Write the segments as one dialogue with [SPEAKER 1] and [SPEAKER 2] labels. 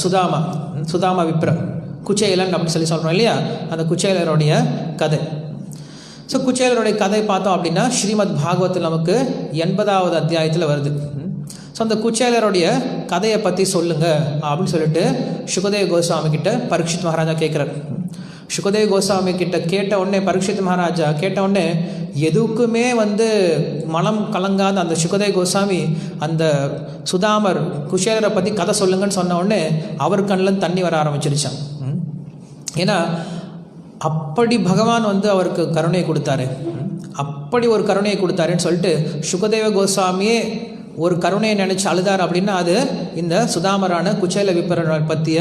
[SPEAKER 1] சுதாமா விப்ரர், குச்சேலன் அப்படின்னு சொல்கிறோம் இல்லையா, அந்த குச்சேலருடைய கதை. ஸோ குச்சேலருடைய கதை பார்த்தோம் அப்படின்னா ஸ்ரீமத் பாகவத்தில் நமக்கு 80வது அத்தியாயத்தில் வருது. ஸோ அந்த குச்சேலருடைய கதையை பற்றி சொல்லுங்கள் அப்படின்னு சொல்லிட்டு சுகதேவ் கோஸ்வாமி கிட்ட பரீட்சித் மகாராஜா கேட்குறாரு. சுகதேவ் கோஸ்வாமி கிட்ட கேட்ட உடனே பரீட்சித் மகாராஜா கேட்ட உடனே எதுக்குமே மனம் கலங்காத அந்த சுகதேவ் கோஸ்வாமி அந்த சுதாமர் குச்சேலரை பற்றி கதை சொல்லுங்கன்னு சொன்ன உடனே அவர் கண்ணில் தண்ணி வர ஆரம்பிச்சிருச்சான். ஏன்னா அப்படி பகவான் அவருக்கு கருணையை கொடுத்தாரு, அப்படி ஒரு கருணையை கொடுத்தாருன்னு சொல்லிட்டு சுகதேவ கோஸ்வாமியே ஒரு கருணையை நினச்சி அழுதார். அப்படின்னா அது இந்த சுதாமரான குச்சேல விப்ரரை பற்றிய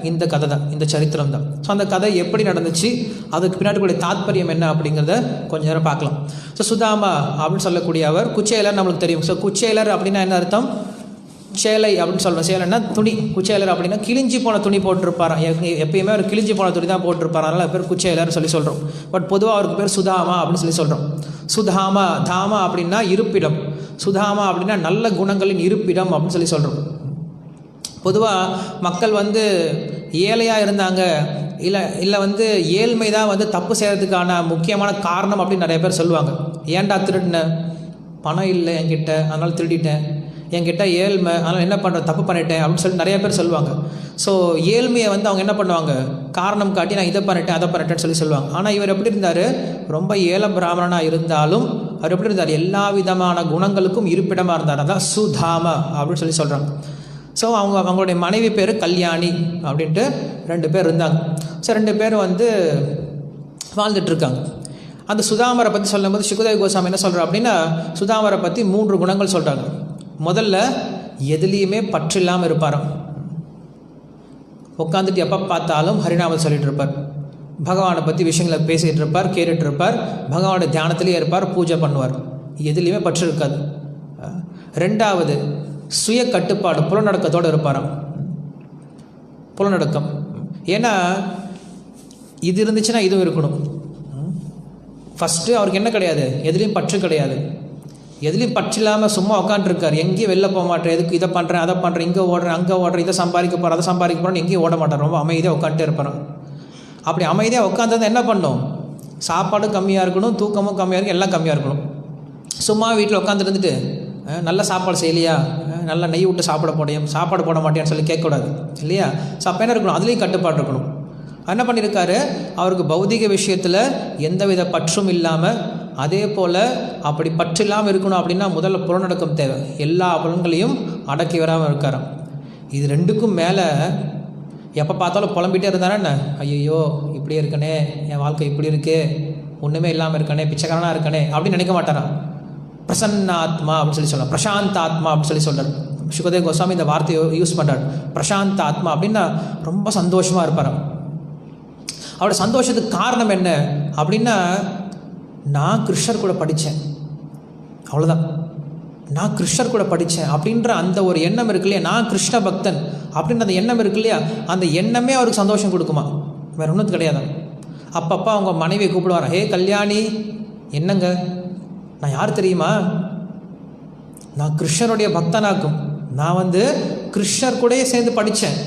[SPEAKER 1] இந்த கதை தான், இந்த சரித்திரம் தான். ஸோ அந்த கதை எப்படி நடந்துச்சு, அதுக்கு பின்னாடி கூடிய தாத்பரியம் என்ன அப்படிங்கிறத கொஞ்சம் நேரம் பார்க்கலாம். ஸோ சுதாமா அப்படின்னு சொல்லக்கூடிய அவர் குச்சேலர் நம்மளுக்கு தெரியும். ஸோ குச்சேலர் அப்படின்னா என்ன அர்த்தம்? சேலை அப்படின்னு சொல்கிறோம். சேலைன்னா துணி. குச்சேலர் அப்படின்னா கிழிஞ்சி போன துணி போட்டிருப்பாராம். எப்பயுமே அவர் கிழிஞ்சி போன துணி தான் போட்டிருப்பார், அதனால் பேர் குச்சேலர் சொல்லி சொல்கிறோம். பட் பொதுவாக அவருக்கு பேர் சுதாமா அப்படின்னு சொல்லி சொல்கிறோம். தாமா அப்படின்னா இருப்பிடம், சுதாமா அப்படின்னா நல்ல குணங்களின் இருப்பிடம் அப்படின்னு சொல்லி சொல்கிறோம். பொதுவாக மக்கள் ஏழையாக இருந்தாங்க, இல்லை ஏழ்மை தான் தப்பு செய்கிறதுக்கான முக்கியமான காரணம் அப்படின்னு நிறைய பேர் சொல்லுவாங்க. ஏன்டா திருடினேன், பணம் இல்லை என்கிட்ட அதனால் திருடிட்டேன், என்கிட்ட ஏழ்மை அதனால் என்ன பண்ணுறேன், தப்பு பண்ணிட்டேன் அப்படின்னு சொல்லி நிறைய பேர் சொல்லுவாங்க. ஸோ ஏழ்மையை அவங்க என்ன பண்ணுவாங்க, காரணம் காட்டி நான் இதை பண்ணிட்டேன் அதை பண்ணிட்டேன்னு சொல்லி சொல்லுவாங்க. ஆனால் இவர் எப்படி இருந்தார், ரொம்ப ஏழை பிராமணனாக இருந்தாலும் அவர் எப்படி இருந்தார், எல்லா விதமான குணங்களுக்கும் இருப்பிடமாக இருந்தார். அதான் சுதாமா அப்படின்னு சொல்லி சொல்கிறாங்க. ஸோ அவங்களுடைய மனைவி பேர் கல்யாணி அப்படின்ட்டு 2 பேர் இருந்தாங்க. ஸோ 2 பேர் வாழ்ந்துட்டுருக்காங்க. அந்த சுதாமரை பற்றி சொல்லும்போது சுகதேவ் கோஸ்வாமி என்ன சொல்கிறார் அப்படின்னா, சுதாமரை பற்றி 3 குணங்கள் சொல்கிறாங்க. முதல்ல எதுலேயுமே பற்று இல்லாமல் இருப்பாராம். உட்காந்துட்டு எப்போ பார்த்தாலும் ஹரிநாமம் சொல்லிட்டு இருப்பார், பகவானை பற்றி விஷயங்களை பேசிகிட்டு இருப்பார், கேட்டுட்டு இருப்பார், பகவானோட தியானத்திலே இருப்பார், பூஜை பண்ணுவார், எதுலேயுமே பற்று இருக்காது. 2வது சுய கட்டுப்பாடு, புலநடக்கத்தோடு இருப்பாராம். புலநடக்கம், ஏன்னா இது இருந்துச்சுன்னா இதுவும் இருக்கணும். ஃபஸ்ட்டு அவருக்கு என்ன கிடையாது, எதுலேயும் பற்று கிடையாது. எதுலேயும் பற்று இல்லாமல் சும்மா உட்காந்துருக்கார், எங்கேயும் வெளில போக மாட்டேன், எதுக்கு இதை பண்ணுறேன் அதை பண்ணுறேன், இங்கே ஓடுறேன் அங்கே ஓடுறேன், இதை சம்பாதிக்க போகிறேன் அதை சம்பாதிக்க போகிறேன்னு எங்கேயும் ஓட மாட்டார், ரொம்ப அமைதியாக உட்காந்துட்டே இருப்பார். அப்படி அமைதியாக உட்காந்து என்ன பண்ணணும், சாப்பாடும் கம்மியாக இருக்கணும், தூக்கமும் கம்மியாக இருக்கணும், எல்லாம் கம்மியாக இருக்கணும். சும்மா வீட்டில் உட்காந்துருந்துட்டு நல்ல சாப்பாடு செய்யலையா, நல்லா நெய் விட்டு சாப்பாடு போட மாட்டேன்னு சொல்லி கேட்கக்கூடாது இல்லையா. ஸோ அப்போ என்ன இருக்கணும், அதுலேயும் கட்டுப்பாடு இருக்கணும். என்ன பண்ணியிருக்காரு, அவருக்கு பௌதிக விஷயத்தில் எந்தவித பற்றும் இல்லாமல், அதே போல் அப்படி பற்று இல்லாமல் இருக்கணும் அப்படின்னா முதல்ல புலநடக்கம் தேவை, எல்லா புலன்களையும் அடக்கி வராமல் இருக்காராம். இது 2க்கும் மேலே எப்போ பார்த்தாலும் புலம்பிகிட்டே இருந்தாரா என்ன, ஐயோ இப்படி இருக்கனே, என் வாழ்க்கை இப்படி இருக்கே, ஒன்றுமே இல்லாமல் இருக்கனே, பிச்சைக்காரனாக இருக்கனே அப்படின்னு நினைக்க மாட்டாராம். பிரசன்னாத்மா அப்படின்னு சொல்லி சொல்கிறார், பிரசாந்த் ஆத்மா அப்படின்னு சொல்லி சொல்கிறார். சுகதேவ் கோஸ்வாமி இந்த வார்த்தையை யூஸ் பண்ணுறார். பிரசாந்த் ஆத்மா அப்படின்னா ரொம்ப சந்தோஷமாக இருப்பாராம். அவரோட சந்தோஷத்துக்கு காரணம் என்ன அப்படின்னா, நான் கிருஷ்ணர் கூட படித்தேன், அவ்வளோதான், நான் கிருஷ்ணர் கூட படித்தேன் அப்படின்ற அந்த ஒரு எண்ணம் இருக்கு இல்லையா, நான் கிருஷ்ண பக்தன் அப்படின்ற அந்த எண்ணம் இருக்கு இல்லையா, அந்த எண்ணமே அவருக்கு சந்தோஷம் கொடுக்குமா, வேறு ஒன்றும் கிடையாது. அப்பப்போ அவங்க மனைவியை கூப்பிடுவார், ஹே கல்யாணி, என்னங்க நான் யார் தெரியுமா, நான் கிருஷ்ணருடைய பக்தனாக்கும், நான் கிருஷ்ணர் கூடயே சேர்ந்து படித்தேன்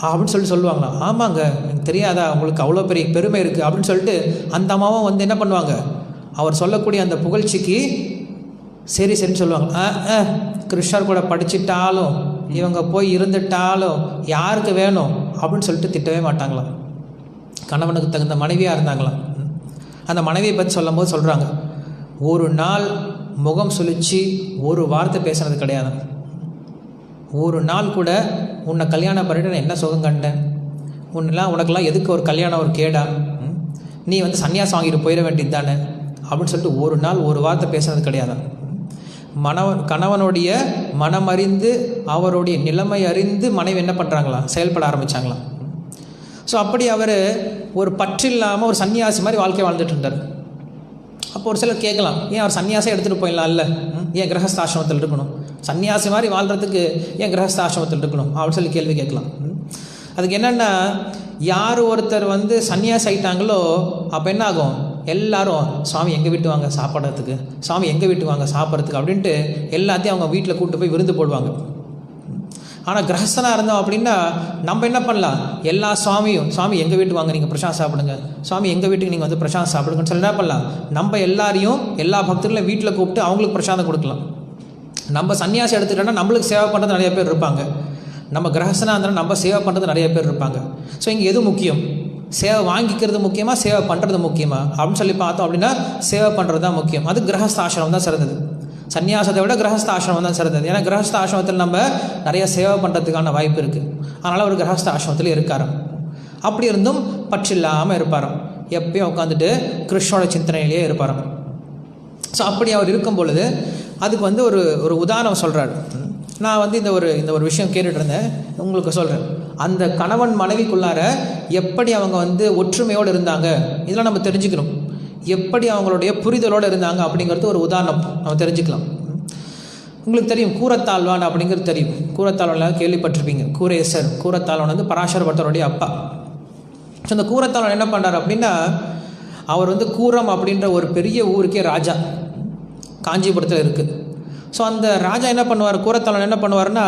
[SPEAKER 1] அப்படின்னு சொல்லுவாங்களா. ஆமாங்க, எனக்கு தெரியாதா, உங்களுக்கு அவ்வளோ பெரிய பெருமை இருக்குது அப்படின்னு சொல்லிட்டு அந்த அம்மாவும் என்ன பண்ணுவாங்க, அவர் சொல்லக்கூடிய அந்த புகழ்ச்சிக்கு சரின்னு சொல்லுவாங்க. கிருஷ்ணர் கூட படிச்சுட்டாலும் இவங்க போய் இருந்துட்டாலும் யாருக்கு வேணும் அப்படின்னு சொல்லிட்டு திட்டவே மாட்டாங்களாம். கணவனுக்கு தகுந்த மனைவியாக இருந்தாங்களாம். அந்த மனைவியை பற்றி சொல்லும் போது சொல்கிறாங்க, ஒரு நாள் முகம் சுழிச்சு ஒரு வார்த்தை பேசுனது கிடையாது, ஒரு நாள் கூட உன்னை கல்யாணம் பண்ணிட்டு நான் என்ன சுகம் கண்டேன், உனக்கெல்லாம் எதுக்கு ஒரு கல்யாணம், ஒரு கேடா, நீ சன்னியாசம் வாங்கிட்டு போயிட வேண்டியது தானே அப்படின்னு சொல்லிட்டு ஒரு நாள் ஒரு வார்த்தை பேசுனது கிடையாது. கணவனுடைய மனம் அறிந்து அவருடைய நிலைமை அறிந்து மனைவி என்ன பண்ணுறாங்களாம், செயல்பட ஆரம்பித்தாங்களாம். ஸோ அப்படி அவர் ஒரு பற்று இல்லாமல் ஒரு சன்னியாசி மாதிரி வாழ்க்கை வாழ்ந்துட்டு இருந்தார். அப்போ ஒரு சிலர் கேட்கலாம், ஏன் அவர் சன்னியாசம் எடுத்துகிட்டு போயிடலாம் இல்லை, ஏன் கிரகஸ்தாசிரமத்தில் இருக்கணும், சன்னியாசி மாதிரி வாழ்கிறதுக்கு ஏன் கிரகஸ்தாசிரமத்தில் இருக்கணும் அப்படின்னு சொல்லி கேள்வி கேட்கலாம். அதுக்கு என்னென்னா, யார் ஒருத்தர் சன்னியாசி ஆகிட்டாங்களோ அப்போ என்ன ஆகும், எல்லாரும் சுவாமி எங்கள் வீட்டு வாங்க சாப்பிட்றதுக்கு, சுவாமி எங்கள் வீட்டு வாங்க சாப்பிட்றதுக்கு அப்படின்ட்டு எல்லாத்தையும் அவங்க வீட்டில் கூப்பிட்டு போய் விருந்து போடுவாங்க. ஆனால் கிரகஸ்தனாக இருந்தோம் அப்படின்னா நம்ம என்ன பண்ணலாம், எல்லா சுவாமியும் சுவாமி எங்கள் வீட்டுக்கு வாங்க நீங்கள் பிரசாதம் சாப்பிடுங்க, சுவாமி எங்கள் வீட்டுக்கு நீங்கள் வந்து பிரசாதம் சாப்பிடுங்கன்னு சொல்லி என்ன பண்ணலாம், நம்ம எல்லாரையும் எல்லா பக்தர்களையும் வீட்டில் கூப்பிட்டு அவங்களுக்கு பிரசாதம் கொடுக்கலாம். நம்ம சன்னியாசி எடுத்துக்கிட்டோன்னா நம்மளுக்கு சேவை பண்ணுறது நிறைய பேர் இருப்பாங்க, நம்ம கிரகஸ்தனாக இருந்தாலும் நம்ம சேவை பண்ணுறது நிறைய பேர் இருப்பாங்க. ஸோ இங்கே எது முக்கியம், சேவை வாங்கிக்கிறது முக்கியமாக சேவை பண்ணுறது முக்கியமா அப்படின்னு சொல்லி பார்த்தோம் அப்படின்னா சேவை பண்ணுறது தான் முக்கியம். அது கிரகஸ்த ஆசிரமம் தான் சிறந்தது, சன்னியாசத்தை விட கிரகஸ்த ஆசிரமம் தான் சிறந்தது. ஏன்னா கிரகஸ்த ஆசிரமத்தில் நம்ம நிறைய சேவை பண்ணுறதுக்கான வாய்ப்பு இருக்குது. அதனால் அவர் கிரகஸ்த ஆசிரமத்தில் இருக்காராம். அப்படி இருந்தும் பற்றில்லாமல் இருப்பாராம், எப்பயும் உட்காந்துட்டு கிருஷ்ணோட சிந்தனையிலேயே இருப்பாராம். ஸோ அப்படி அவர் இருக்கும் பொழுது அதுக்கு வந்து ஒரு உதாரணம் சொல்கிறார். நான் வந்து இந்த ஒரு விஷயம் கேட்டுட்டு இருந்தேன், உங்களுக்கு சொல்கிறேன். அந்த கணவன் மனைவிக்குள்ளார எப்படி அவங்க வந்து ஒற்றுமையோடு இருந்தாங்க இதெல்லாம் நம்ம தெரிஞ்சுக்கணும். எப்படி அவங்களுடைய புரிதலோடு இருந்தாங்க அப்படிங்கிறது ஒரு உதாரணம் நம்ம தெரிஞ்சுக்கலாம். உங்களுக்கு தெரியும் கூரத்தாழ்வான் அப்படிங்கிறது தெரியும். கூரத்தாழ்வான் கேள்விப்பட்டிருப்பீங்க. கூரேசர், கூரத்தாழ்வான் வந்து பராசர பட்டருடைய அப்பா. ஸோ அந்த கூரத்தாழ்வான் என்ன பண்ணுறார் அப்படின்னா, அவர் வந்து கூரம் அப்படின்ற ஒரு பெரிய ஊருக்கே ராஜா, காஞ்சிபுரத்தில் இருக்குது. ஸோ அந்த ராஜா என்ன பண்ணுவார், கூரத்தாழ்வான் என்ன பண்ணுவார்னா,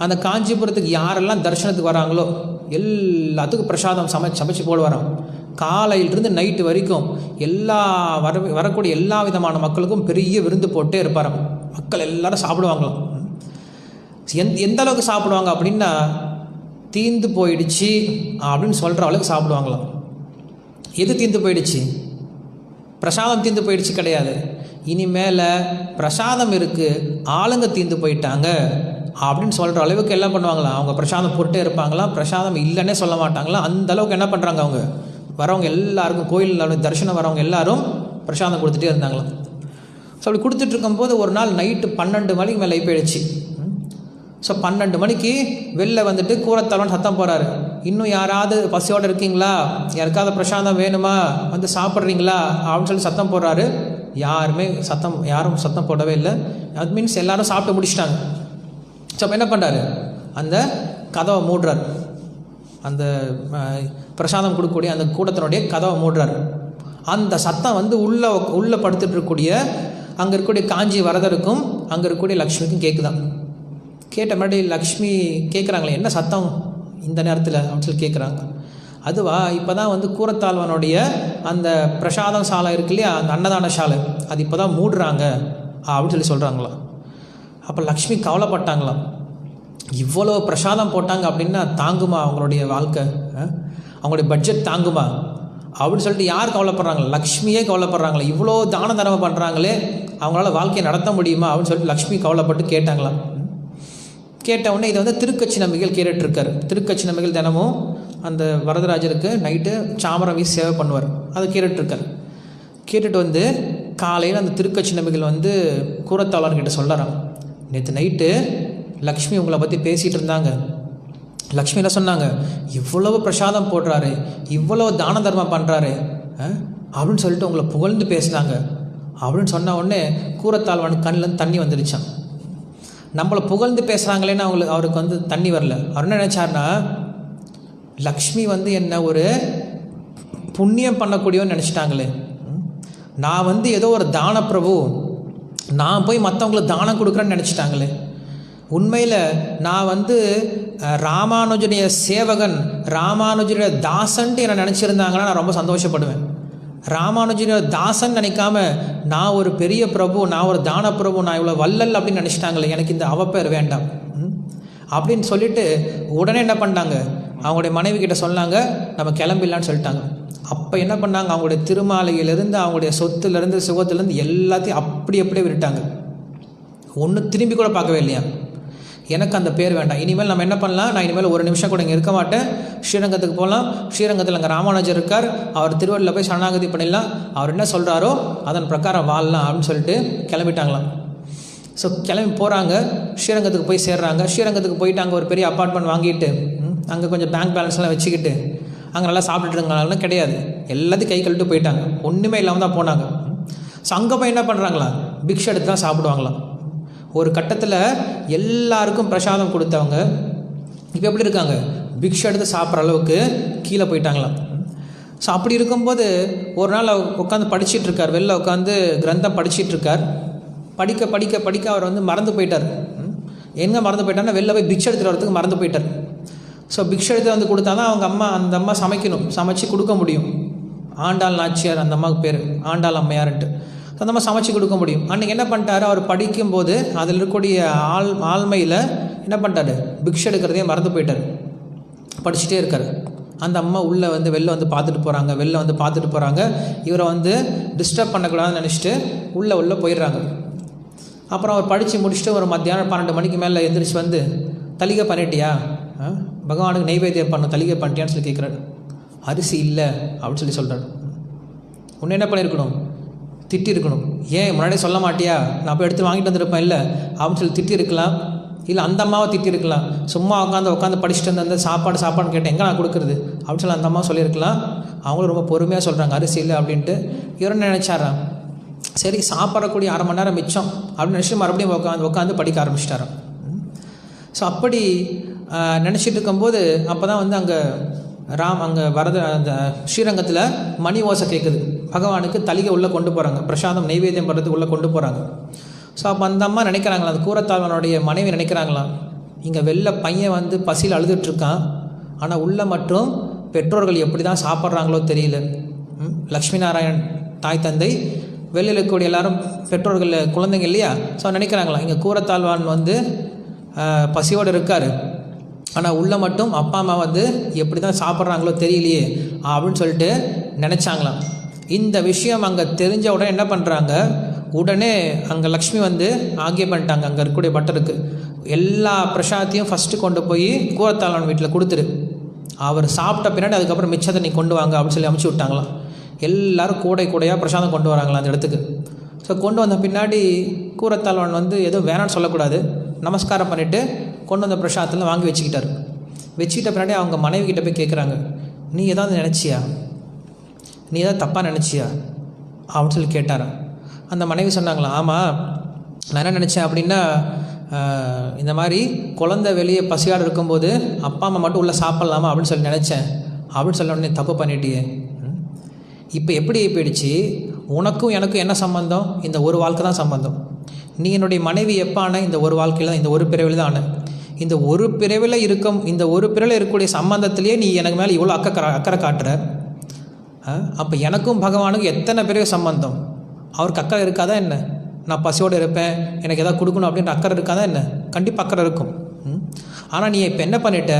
[SPEAKER 1] அந்த காஞ்சிபுரத்துக்கு யாரெல்லாம் தரிசனத்துக்கு வராங்களோ எல்லாத்துக்கும் பிரசாதம் சமைச்சு போடுவாராம். காலையிலிருந்து நைட்டு வரைக்கும் வரக்கூடிய எல்லா விதமான மக்களுக்கும் பெரிய விருந்து போட்டே இருப்பாராம். மக்கள் எல்லாரும் சாப்பிடுவாங்களாம். எந்த அளவுக்கு சாப்பிடுவாங்க அப்படின்னா, தீந்து போயிடுச்சு அப்படின்னு சொல்கிற அளவுக்கு சாப்பிடுவாங்களாம். எது தீந்து போயிடுச்சு, பிரசாதம் தீந்து போயிடுச்சு கிடையாது, இனிமேல் பிரசாதம் இருக்குது ஆளுங்க தீந்து போயிட்டாங்க அப்படின்னு சொல்கிற அளவுக்கு என்ன பண்ணுவாங்களாம், அவங்க பிரசாதம் போட்டே இருப்பாங்களாம். பிரசாதம் இல்லைன்னே சொல்ல மாட்டாங்களாம். அந்த அளவுக்கு என்ன பண்ணுறாங்க, அவங்க வரவங்க எல்லாருக்கும் கோயிலில் தரிசனம் வரவங்க எல்லாரும் பிரசாதம் கொடுத்துட்டே இருந்தாங்களாம். ஸோ அப்படி கொடுத்துட்டு இருக்கும்போது ஒரு நாள் நைட்டு 12 மணிக்கு மேலே போயிடுச்சு. ஸோ 12 மணிக்கு வெளில வந்துட்டு கூரத்தாழ்வான் சத்தம் போகிறாரு, இன்னும் யாராவது பசியோடு இருக்கீங்களா, யாருக்காவது பிரசாதம் வேணுமா, வந்து சாப்பிட்றீங்களா அப்படின்னு சொல்லி சத்தம் போடுறாரு. யாரும் சத்தம் போடவே இல்லை. அது மீன்ஸ் எல்லாரும் சாப்பிட்டு முடிச்சிட்டாங்க. ஸோ அப்போ என்ன பண்ணுறாரு, அந்த கதவை மூடுறாரு, அந்த பிரசாதம் கொடுக்கக்கூடிய அந்த கூட்டத்தினுடைய கதவை மூடுறாரு. அந்த சத்தம் வந்து உள்ளே படுத்துட்டு இருக்கக்கூடிய அங்கே இருக்கக்கூடிய காஞ்சி வரதருக்கும் அங்கே இருக்கக்கூடிய லக்ஷ்மிக்கும் கேட்குதான். கேட்ட முன்னாடி லக்ஷ்மி கேட்குறாங்களே, என்ன சத்தம் இந்த நேரத்தில் அப்படின்னு சொல்லி கேட்குறாங்க. அதுவா, இப்போ தான் வந்து கூரத்தாழ்வானுடைய அந்த பிரசாதம் சாலை இருக்கு இல்லையா, அந்த அன்னதான சாலை, அது இப்போ தான் மூடுறாங்க அப்படின்னு சொல்லி சொல்கிறாங்களாம். அப்போ லக்ஷ்மி கவலைப்பட்டாங்களாம், இவ்வளோ பிரசாதம் போட்டாங்க அப்படின்னா தாங்குமா அவங்களுடைய வாழ்க்கை, அவங்களுடைய பட்ஜெட் தாங்குமா அப்படின்னு சொல்லிட்டு யார் கவலைப்படுறாங்க, லக்ஷ்மியே கவலைப்படுறாங்களே, இவ்வளோ தான தர்மம் பண்ணுறாங்களே அவங்களால வாழ்க்கையை நடத்த முடியுமா அப்படின்னு சொல்லிட்டு லக்ஷ்மி கவலைப்பட்டு கேட்டாங்களாம். கேட்டவுடனே இதை வந்து திருக்கட்சி நம்பிகள் கேட்டுட்ருக்காரு. திருக்கட்சி நம்பிகள் தினமும் அந்த வரதராஜருக்கு நைட்டு சாமரம் வீசி சேவை பண்ணுவார். அதை கேட்டுட்ருக்கார். கேட்டுட்டு வந்து காலையில் அந்த திருக்கட்சி நம்பிகள் வந்து கூரத்தாழ்வான்கிட்ட சொல்கிறாங்க, நேற்று நைட்டு லக்ஷ்மி உங்களை பற்றி பேசிகிட்டு இருந்தாங்க. லக்ஷ்மி என்ன சொன்னாங்க, இவ்வளவு பிரசாதம் போடுறாரு, இவ்வளோ தான தர்மம் பண்ணுறாரு அப்படின்னு சொல்லிட்டு உங்களை புகழ்ந்து பேசுனாங்க அப்படின்னு சொன்ன உடனே கூரத்தாழ்வான் கண்ணில் தண்ணி வந்துடுச்சான். நம்மளை புகழ்ந்து பேசுகிறாங்களேன்னு அவருக்கு வந்து தண்ணி வரல. அவர் என்ன நினச்சார்னா, லக்ஷ்மி வந்து என்ன ஒரு புண்ணியம் பண்ணக்கூடியவன்னு நினச்சிட்டாங்களே, நான் வந்து ஏதோ ஒரு தான பிரபு, நான் போய் மற்றவங்களுக்கு தானம் கொடுக்குறேன்னு நினச்சிட்டாங்களே, உண்மையில் நான் வந்து ராமானுஜனுடைய சேவகன், ராமானுஜனுடைய தாசன்ட்டு என்னை நினச்சிருந்தாங்கன்னா நான் ரொம்ப சந்தோஷப்படுவேன். ராமானுஜனுடைய தாசன் நினைக்காம நான் ஒரு பெரிய பிரபு, நான் ஒரு தான பிரபு, நான் இவ்வளோ வள்ளல் அப்படின்னு நினச்சிட்டாங்களே, எனக்கு இந்த அவப்பேர் வேண்டாம் அப்படின்னு சொல்லிட்டு உடனே என்ன பண்ணாங்க, அவங்களுடைய மனைவி கிட்ட சொன்னாங்க, நம்ம கிளம்பிடலான்னு சொல்லிட்டாங்க. அப்போ என்ன பண்ணாங்க, அவங்களுடைய திருமாலையிலேருந்து அவங்களுடைய சொத்துலேருந்து சுகத்துலேருந்து எல்லாத்தையும் அப்படியே விட்டுட்டாங்க. ஒன்றும் திரும்பி கூட பார்க்கவே இல்லையா. எனக்கு அந்த பேர் வேண்டாம், இனிமேல் நம்ம என்ன பண்ணலாம், நான் இனிமேல் ஒரு நிமிஷம் கூட இங்கே இருக்க மாட்டேன், ஸ்ரீரங்கத்துக்கு போகலாம், ஸ்ரீரங்கத்தில் அங்கே ராமானுஜர் இருக்கார், அவர் திருவள்ளில் போய் சரணாகதி பண்ணிடலாம், அவர் என்ன சொல்கிறாரோ அதன் பிரகாரம் வாழலாம் அப்படின்னு சொல்லிட்டு கிளம்பிட்டாங்களாம். ஸோ கிளம்பி போகிறாங்க, ஸ்ரீரங்கத்துக்கு போய் சேர்றாங்க. ஸ்ரீரங்கத்துக்கு போயிட்டு அங்கே ஒரு பெரிய அப்பார்ட்மெண்ட் வாங்கிட்டு அங்கே கொஞ்சம் பேங்க் பேலன்ஸ்லாம் வச்சுக்கிட்டு அங்கே நல்லா சாப்பிட்டுட்டு இருந்தாங்கன்னா கிடையாது, எல்லாத்தையும் கை கழுவிட்டு போயிட்டாங்க, ஒன்றுமே இல்லாமல் தான் போனாங்க. ஸோ அங்கே போய் என்ன பண்ணுறாங்களா, பிக்ஷை எடுத்து தான் சாப்பிடுவாங்களாம். ஒரு கட்டத்தில் எல்லாருக்கும் பிரசாதம் கொடுத்தவங்க இப்போ எப்படி இருக்காங்க, பிக்ஷை எடுத்து சாப்பிட்ற அளவுக்கு கீழே போயிட்டாங்களாம். ஸோ அப்படி இருக்கும்போது ஒரு நாள் உட்காந்து படிச்சிட்ருக்கார், வெளில உட்காந்து கிரந்தம் படிச்சிட்ருக்கார். படிக்க அவர் வந்து மறந்து போயிட்டார். எங்கே மறந்து போயிட்டான்னா வெளில போய் பிக்ஷை எடுத்துகிட்டு வரதுக்கு மறந்து போயிட்டார். ஸோ பிக்ஷை எடுத்து வந்து கொடுத்தா தான் அந்த அம்மா சமைக்கணும், சமைச்சு கொடுக்க முடியும். ஆண்டாள் நாச்சியார் அந்த அம்மாவுக்கு பேர், ஆண்டாள் அம்மையார்ன்ட்டு. அந்த அம்மா சமைச்சு கொடுக்க முடியும். அன்றைக்கி என்ன பண்ணிட்டாரு, அவர் படிக்கும்போது அதில் இருக்கக்கூடிய ஆழ்மையில் என்ன பண்ணிட்டாரு, பிக்ஷை எடுக்கிறதையே மறந்து போயிட்டார். படிச்சுட்டே இருக்கார். அந்த அம்மா உள்ளே வெளில வந்து பார்த்துட்டு போகிறாங்க. இவரை டிஸ்டர்ப் பண்ணக்கூடாதுன்னு நினச்சிட்டு உள்ளே போயிடுறாங்க. அப்புறம் அவர் படித்து முடிச்சுட்டு ஒரு மத்தியானம் 12 மணிக்கு மேலே எழுந்திரிச்சு தலிகை பண்ணிட்டியா, பகவானுக்கு நெய்வேத்தியம் பண்ண தலிகை பண்ணிட்டியான்னு சொல்லி கேட்குறாரு. அரிசி இல்லை அப்படின்னு சொல்கிறார். உன்னை என்ன பண்ணியிருக்கணும், திட்டிருக்கணும். ஏன் முன்னாடியே சொல்ல மாட்டியா, நான் போய் எடுத்து வாங்கிட்டு வந்திருப்பேன் இல்லை அப்படின்னு திட்டிருக்கலாம். இல்லை அந்த அம்மாவை திட்டிருக்கலாம். சும்மா உட்காந்து படிச்சுட்டு வந்து சாப்பாடுன்னு கேட்டேன், எங்கே நான் கொடுக்குறது அப்படின்னு அந்த அம்மா சொல்லியிருக்கலாம். அவங்களும் ரொம்ப பொறுமையாக சொல்கிறாங்க அரிசி இல்லை அப்படின்ட்டு. இவரும் நினச்சாராம், சரி சாப்பிடக்கூடிய 1/2 மணி நேரம் மிச்சம் அப்படின்னு நினச்சி மறுபடியும் உட்காந்து படிக்க ஆரம்பிச்சிட்டாராம். ஸோ அப்படி நினச்சிட்டு இருக்கும்போது அப்போ தான் அங்கே அந்த ஸ்ரீரங்கத்தில் மணி ஓசை கேட்குது. பகவானுக்கு தலிகை உள்ளே கொண்டு போகிறாங்க, பிரசாதம் நெய்வேத்தியம் பண்ணுறதுக்கு உள்ளே கொண்டு போகிறாங்க. ஸோ அப்போ அந்த அம்மா நினைக்கிறாங்களா, அந்த கூரத்தாழ்வனுடைய மனைவி நினைக்கிறாங்களாம், இங்கே வெளில பையன் பசியில் அழுதுட்டுருக்கான், ஆனால் உள்ளே மட்டும் பெற்றோர்கள் எப்படி தான் சாப்பிட்றாங்களோ தெரியல. லக்ஷ்மி நாராயண் தாய் தந்தை, வெளியில் இருக்கக்கூடிய எல்லாரும் பெற்றோர்கள் குழந்தைங்க இல்லையா. ஸோ நினைக்கிறாங்களா, இங்கே கூரத்தாழ்வான் பசியோடு இருக்கார், ஆனால் உள்ளே மட்டும் அப்பா அம்மா எப்படி தான் சாப்பிட்றாங்களோ தெரியலையே அப்படின்னு சொல்லிட்டு நினச்சாங்களாம். இந்த விஷயம் அங்கே தெரிஞ்ச உடனே என்ன பண்ணுறாங்க, உடனே அங்கே லக்ஷ்மி ஆகிய பண்ணிட்டாங்க அங்கே இருக்கக்கூடிய பட்டருக்கு, எல்லா பிரசாதத்தையும் ஃபஸ்ட்டு கொண்டு போய் கூரத்தாழ்வான் வீட்டில் கொடுத்துரு, அவர் சாப்பிட்ட பின்னாடி அதுக்கப்புறம் மிச்சத்தை நீ கொண்டு வாங்க அப்படின்னு சொல்லி அமுச்சு விட்டாங்களாம். எல்லோரும் கூடையாக பிரசாதம் கொண்டு வராங்களா அந்த இடத்துக்கு. ஸோ கொண்டு வந்த பின்னாடி கூரத்தாழ்வான் எதுவும் வேணான்னு சொல்லக்கூடாது, நமஸ்காரம் பண்ணிவிட்டு கொண்டு வந்த பிரசாதத்தில் வாங்கி வச்சுக்கிட்ட பின்னாடி அவங்க மனைவி கிட்ட போய் கேட்குறாங்க, நீ ஏதாவது நினச்சியா, நீ ஏதாவது தப்பாக நினச்சியா அப்படின்னு சொல்லி கேட்டாரான். அந்த மனைவி சொன்னாங்களா, ஆமாம் நான் என்ன நினச்சேன் அப்படின்னா, இந்த மாதிரி குழந்தை வெளியே பசியாடு இருக்கும்போது அப்பா அம்மா மட்டும் உள்ளே சாப்பிட்லாமா அப்படின்னு சொல்லி நினச்சேன் அப்படின்னு சொல்ல உடனே தப்பு பண்ணிட்டியே. இப்போ எப்படி போயிடுச்சு, உனக்கும் எனக்கும் என்ன சம்பந்தம், இந்த ஒரு வாழ்க்கை தான் சம்பந்தம். நீ என்னுடைய மனைவி எப்போ ஆன, இந்த ஒரு வாழ்க்கையில் தான், இந்த ஒரு பிறவில தான் ஆன. இந்த ஒரு பிறவில இருக்கக்கூடிய சம்பந்தத்திலேயே நீ எனக்கு மேலே இவ்வளோ அக்கறை காட்டுற. அப்போ எனக்கும் பகவானுக்கும் எத்தனை பிறகு சம்பந்தம், அவருக்கு அக்கறை இருக்காதா என்ன, நான் பசியோடு இருப்பேன் எனக்கு எதாவது கொடுக்கணும் அப்படின்ற அக்கறை இருக்காதா என்ன, கண்டிப்பாக அக்கறை இருக்கும். ஆனால் நீ இப்போ என்ன பண்ணிட்ட,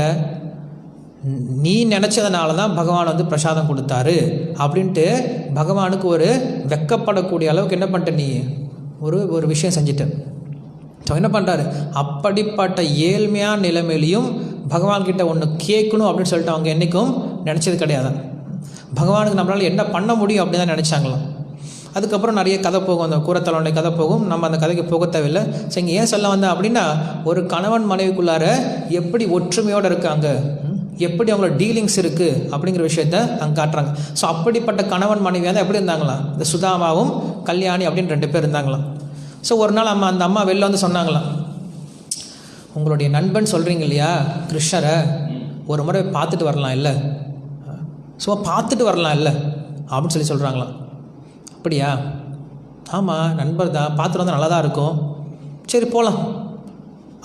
[SPEAKER 1] நீ நினச்சதுனால தான் பகவான் பிரசாதம் கொடுத்தாரு அப்படின்ட்டு பகவானுக்கு ஒரு வெக்கப்படக்கூடிய அளவுக்கு என்ன பண்ணிட்ட, நீ ஒரு விஷயம் செஞ்சுட்ட. ஸோ என்ன பண்ணுறாரு, அப்படிப்பட்ட ஏழ்மையான நிலைமையிலையும் பகவான்கிட்ட ஒன்று கேட்கணும் அப்படின்னு சொல்லிட்டு அவங்க என்றைக்கும் நினச்சது கிடையாது. பகவானுக்கு நம்மளால் என்ன பண்ண முடியும் அப்படின்னு தான் நினச்சாங்களாம். அதுக்கப்புறம் நிறைய கதை போகும், அந்த கூரத்தாழ்வானுடைய கதை போகும், நம்ம அந்த கதைக்கு போக தேவையில்லை. ஸோ இங்கே ஏன் சொல்ல வந்தேன் அப்படின்னா, ஒரு கணவன் மனைவிக்குள்ளார எப்படி ஒற்றுமையோடு இருக்காங்க, எப்படி அவங்களோட டீலிங்ஸ் இருக்குது அப்படிங்கிற விஷயத்த அங்கே காட்டுறாங்க. ஸோ அப்படிப்பட்ட கணவன் மனைவியாக எப்படி இருந்தாங்களாம், இந்த சுதாமாவும் கல்யாணி அப்படின்னு 2 பேர் இருந்தாங்களாம். ஸோ ஒரு நாள் அந்த அம்மா வெளில சொன்னாங்களாம், உங்களுடைய நண்பன் சொல்கிறீங்க இல்லையா கிருஷ்ணரை, ஒரு முறை பார்த்துட்டு வரலாம் இல்லை, ஸோ பார்த்துட்டு வரலாம் இல்லை அப்படின்னு சொல்கிறாங்களாம். அப்படியா, ஆமாம் நண்பர் தான், பார்த்துட்டு வந்தால் நல்லா தான் இருக்கும், சரி போகலாம்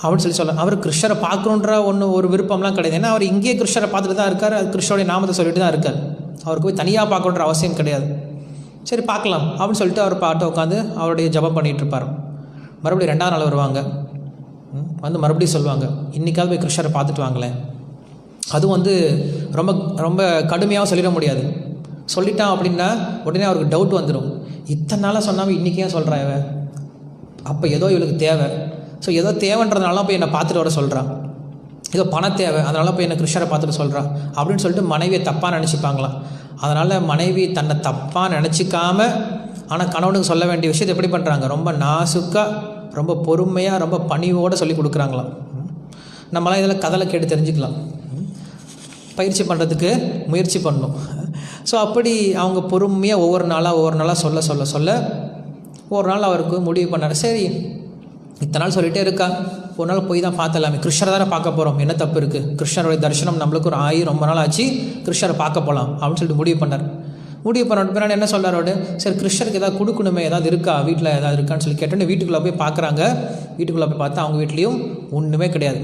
[SPEAKER 1] அப்படின்னு சொல்ல. அவர் கிருஷ்ணரை பார்க்கணுன்ற ஒரு விருப்பம்லாம் கிடையாது. ஏன்னா அவர் இங்கேயே கிருஷ்ணரை பார்த்துட்டு தான் இருக்கார், அது கிருஷ்ணருடைய நாமத்தை சொல்லிட்டு தான் இருக்கார், அவருக்கு போய் தனியாக பார்க்கணுன்ற அவசியம் கிடையாது. சரி பார்க்கலாம் அப்படின்னு சொல்லிட்டு அவர் பாட்டை உட்காந்து அவருடைய ஜபம் பண்ணிகிட்டு இருப்பார். மறுபடியும் 2ஆம் நாள் வருவாங்க, மறுபடியும் சொல்லுவாங்க, இன்றைக்காவது போய் கிருஷ்ணரை பார்த்துட்டு வாங்களேன். அதுவும் ரொம்ப ரொம்ப கடுமையாக சொல்லிட முடியாது. சொல்லிட்டான் அப்படின்னா உடனே அவருக்கு டவுட் வந்துடும், இத்தனை நாளாக சொன்னாமல் இன்றைக்கே சொல்கிறா இவன், அப்போ ஏதோ இவளுக்கு தேவை. ஸோ ஏதோ தேவைன்றதுனால போய் என்னை பார்த்துட்டு வர சொல்கிறான், ஏதோ பண தேவை அதனால போய் என்னை கிருஷ்ணரை பார்த்துட்டு சொல்கிறான் அப்படின்னு சொல்லிட்டு மனைவியை தப்பாக நினச்சிப்பாங்களாம். அதனால் மனைவி தன்னை தப்பாக நினச்சிக்காம ஆனால் கணவனுக்கு சொல்ல வேண்டிய விஷயத்தை எப்படி பண்ணுறாங்க, ரொம்ப நாசுக்காக ரொம்ப பொறுமையாக ரொம்ப பணிவோடு சொல்லி கொடுக்குறாங்களாம். நம்மளாம் இதில் கதையை கேட்டு தெரிஞ்சுக்கலாம், பயிற்சி பண்ணுறதுக்கு முயற்சி பண்ணணும். ஸோ அப்படி அவங்க பொறுமையாக ஒவ்வொரு நாளாக சொல்ல சொல்ல சொல்ல ஒரு நாள் அவருக்கு முடிவு பண்ணார், சரி இத்தனை நாள் சொல்லிகிட்டே இருக்கா, ஒரு நாள் போய் தான் பார்த்தலாமே, கிருஷ்ணரை தானே பார்க்க போகிறோம், என்ன தப்பு இருக்குது, கிருஷ்ணருடைய தரிசனம் நம்மளுக்கு ரொம்ப நாள் ஆச்சு, கிருஷ்ணரை பார்க்க போகலாம் அப்படின்னு சொல்லிட்டு முடிவு பண்ணார். முடிவு பண்ண பின்னாடி என்ன சொல்கிறார் அவரு, சரி கிருஷ்ணருக்கு ஏதாவது கொடுக்கணுமே, ஏதாவது இருக்கா வீட்டில், ஏதாவது இருக்கான்னு சொல்லி கேட்டோன்னு வீட்டுக்குள்ளே போய் பார்க்குறாங்க. வீட்டுக்குள்ளே போய் பார்த்தா அவங்க வீட்லேயும் ஒன்றுமே கிடையாது.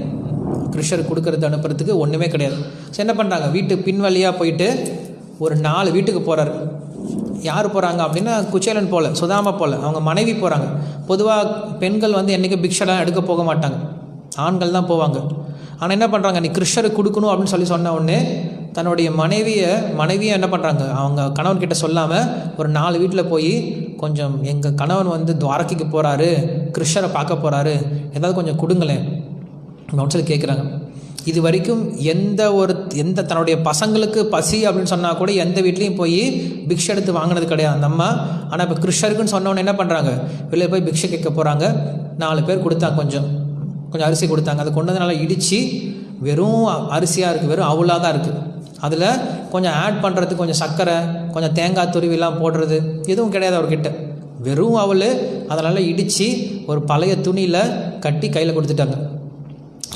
[SPEAKER 1] கிருஷ்ணருக்கு கொடுக்கறது அனுப்புறதுக்கு ஒன்றுமே கிடையாது. சரி என்ன பண்ணுறாங்க, வீட்டு பின்வழியாக போயிட்டு ஒரு 4 வீட்டுக்கு போகிறாரு. யார் போகிறாங்க அப்படின்னா குச்சேலன் போல், சுதாமா போல், அவங்க மனைவி போகிறாங்க. பொதுவாக பெண்கள் வந்து என்றைக்கும் பிக்ஷெல்லாம் எடுக்க போக மாட்டாங்க, ஆண்கள் தான் போவாங்க. ஆனால் என்ன பண்ணுறாங்க, நீ கிருஷ்ணருக்கு கொடுக்கணும் அப்படின்னு சொன்ன உடனே தன்னுடைய மனைவியை என்ன பண்ணுறாங்க, அவங்க கணவன்கிட்ட சொல்லாமல் ஒரு 4 வீட்டில் போய், கொஞ்சம் எங்கள் கணவன் வந்து துவாரகைக்கு போகிறாரு, கிருஷ்ணரை பார்க்க போகிறாரு, ஏதாவது கொஞ்சம் கொடுங்களேன் அப்படின்னு சொல்லி கேட்குறாங்க. இது வரைக்கும் எந்த தன்னுடைய பசங்களுக்கு பசி அப்படின்னு சொன்னால் கூட எந்த வீட்லேயும் போய் பிக்ஷை எடுத்து வாங்கினது கிடையாது அந்த அம்மா. ஆனால் இப்போ கிருஷ்ணருக்குன்னு சொன்னவொன்னே என்ன பண்ணுறாங்க, வெளியே போய் பிக்ஷை கேட்க போகிறாங்க. 4 பேர் கொடுத்தாங்க, கொஞ்சம் அரிசி கொடுத்தாங்க. அதை கொண்டு வந்து நல்லா இடித்து வெறும் அரிசியாக இருக்குது, வெறும் அவுலாக தான் இருக்குது. அதில் கொஞ்சம் ஆட் பண்ணுறதுக்கு கொஞ்சம் சர்க்கரை, கொஞ்சம் தேங்காய் துருவிலாம் போடுறது எதுவும் கிடையாது அவர்கிட்ட. வெறும் அவள் அதனால் இடித்து ஒரு பழைய துணியில் கட்டி கையில் கொடுத்துட்டாங்க.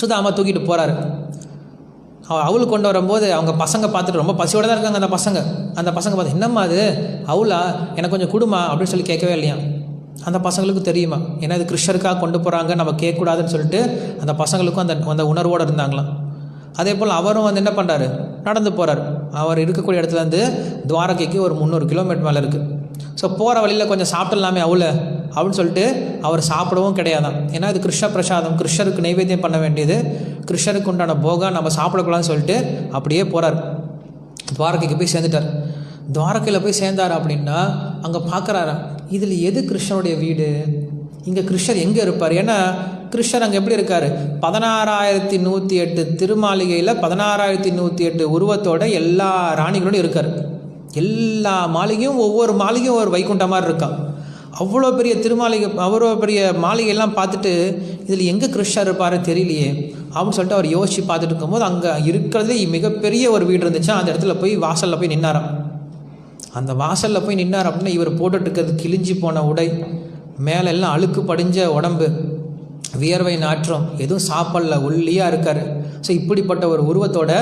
[SPEAKER 1] சுதாமா தூக்கிட்டு போகிறாரு. அவள் கொண்டு வரும்போது அவங்க பசங்க பார்த்துட்டு ரொம்ப பசியோடு தான் இருக்காங்க. அந்த பசங்க பார்த்து, என்னம்மா அது அவளா, எனக்கு கொஞ்சம் கொடுமா அப்படின்னு சொல்லி கேட்கவே இல்லையா. அந்த பசங்களுக்கு தெரியுமா, ஏன்னா இது கிருஷ்ணருக்காக கொண்டு போகிறாங்க, நம்ம கேட்கக்கூடாதுன்னு சொல்லிட்டு அந்த பசங்களுக்கும் அந்த உணர்வோடு இருந்தாங்களாம். அதே போல் அவரும் வந்து என்ன பண்ணுறாரு, நடந்து போகிறார். அவர் இருக்கக்கூடிய இடத்துலேருந்து துவாரகைக்கு ஒரு 300 கிலோமீட்டர் மேலே இருக்குது. ஸோ போகிற வழியில் கொஞ்சம் சாப்பிடலாமே அப்படின்னு சொல்லிட்டு அவர் சாப்பிடவும் கிடையாதான். ஏன்னா இது கிருஷ்ண பிரசாதம், கிருஷ்ணருக்கு நைவேத்தியம் பண்ண வேண்டியது, கிருஷ்ணருக்கு உண்டான போகம், நம்ம சாப்பிடக்கூடாதுன்னு சொல்லிட்டு அப்படியே போகிறார். துவாரகைக்கு போய் சேர்ந்துட்டார். துவாரகையில் போய் சேர்ந்தார் அப்படின்னா அங்கே பார்க்குறாரா, இதில் எது கிருஷ்ணனுடைய வீடு, இங்கே கிருஷ்ணர் எங்கே இருப்பார்? ஏன்னா கிருஷ்ணர் அங்கே எப்படி இருக்கார், 16,108 திருமாளிகையில் 16,108 உருவத்தோட எல்லா ராணிகளோடும் இருக்கார். எல்லா மாளிகையும் ஒவ்வொரு மாளிகையும் ஒரு வைகுண்டம் மாதிரி இருக்கான். அவ்வளோ பெரிய திருமாளிகை, அவ்வளோ பெரிய மாளிகையெல்லாம் பார்த்துட்டு இதில் எங்கே கிருஷ்ணர் இருப்பார் தெரியலையே அப்படின்னு சொல்லிட்டு அவர் யோசித்து பார்த்துட்டு இருக்கும்போது அங்கே இருக்கிறதுலே மிகப்பெரிய ஒரு வீடு இருந்துச்சு. அந்த இடத்துல போய் வாசலில் போய் நின்னாராம். அந்த வாசலில் போய் நின்னார் அப்படின்னா இவர் போட்டுட்ருக்கிறது கிழிஞ்சி போன உடை, மேலெல்லாம் அழுக்கு படிஞ்ச உடம்பு, வியர்வை நாற்றம், எதுவும் சாப்பிடல, ஒல்லியாக இருக்கார். ஸோ இப்படிப்பட்ட ஒரு உருவத்தோட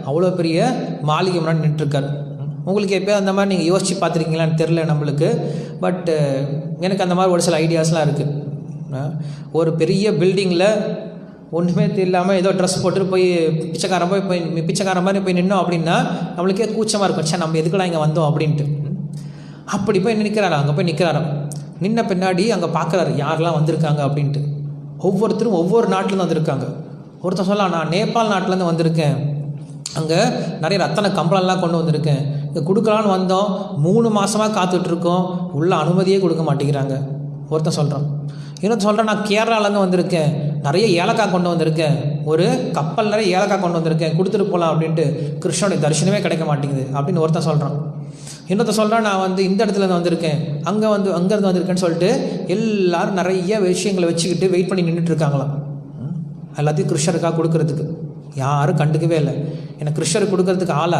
[SPEAKER 1] அவ்வளோ பெரிய மாளிகை முன்னாடி நின்றுருக்கார். உங்களுக்கு எப்போ அந்த மாதிரி நீங்கள் யோசித்து பார்த்துருக்கீங்களான்னு தெரில நம்மளுக்கு. பட் எனக்கு அந்த மாதிரி ஒரு சில ஐடியாஸ்லாம் இருக்குது. ஒரு பெரிய பில்டிங்கில் ஒன்றுமே இல்லாமல் ஏதோ ட்ரெஸ் போட்டு போய் பிச்சைக்காரன் மாதிரி போய் நின்னோம் அப்படின்னா நம்மளுக்கே கூச்சமாக இருக்கும், சே நம்ம எதுக்குலாம் இங்கே வந்தோம் அப்படின்ட்டு. அப்படி போய் நிற்கிறாரா, அங்கே போய் நிற்கிறாராம். நின்ன பின்னாடி அங்கே பார்க்குறாரு யாரெல்லாம் வந்திருக்காங்க அப்படின்ட்டு. ஒவ்வொருத்தரும் ஒவ்வொரு நாட்டிலேருந்து வந்திருக்காங்க. ஒருத்தர் சொல்லலாம், நான் நேபாள் நாட்டிலேருந்து வந்திருக்கேன், அங்கே நிறைய ரத்தன கம்பளம்லாம் கொண்டு வந்திருக்கேன், இங்கே கொடுக்கலான்னு வந்தோம், 3 மாதமாக காத்துட்ருக்கோம், உள்ள அனுமதியே கொடுக்க மாட்டேங்கிறாங்க ஒருத்தன் சொல்கிறான். இன்னொருத்தர் சொல்கிறேன், நான் கேரளாலேருந்து வந்திருக்கேன், நிறைய ஏலக்காய் கொண்டு வந்திருக்கேன், ஒரு கப்பல் நிறைய ஏலக்காய் கொண்டு வந்திருக்கேன், கொடுத்துட்டு போகலாம் அப்படின்ட்டு, கிருஷ்ணனுடைய தரிசனமே கிடைக்க மாட்டேங்குது அப்படின்னு ஒருத்தன் சொல்கிறான். இன்னொருத்தர் சொல்கிறான், நான் வந்து இந்த இடத்துலேருந்து வந்திருக்கேன், அங்கேருந்து வந்திருக்கேன்னு சொல்லிட்டு எல்லோரும் நிறைய விஷயங்களை வச்சுக்கிட்டு வெயிட் பண்ணி நின்றுட்டுருக்காங்களாம். எல்லாத்தையும் கிருஷ்ணருக்காக கொடுக்கறதுக்கு யாரும் கண்டுக்கவே இல்லை. ஏன்னா கிருஷ்ணருக்கு கொடுக்கறதுக்கு ஆளா,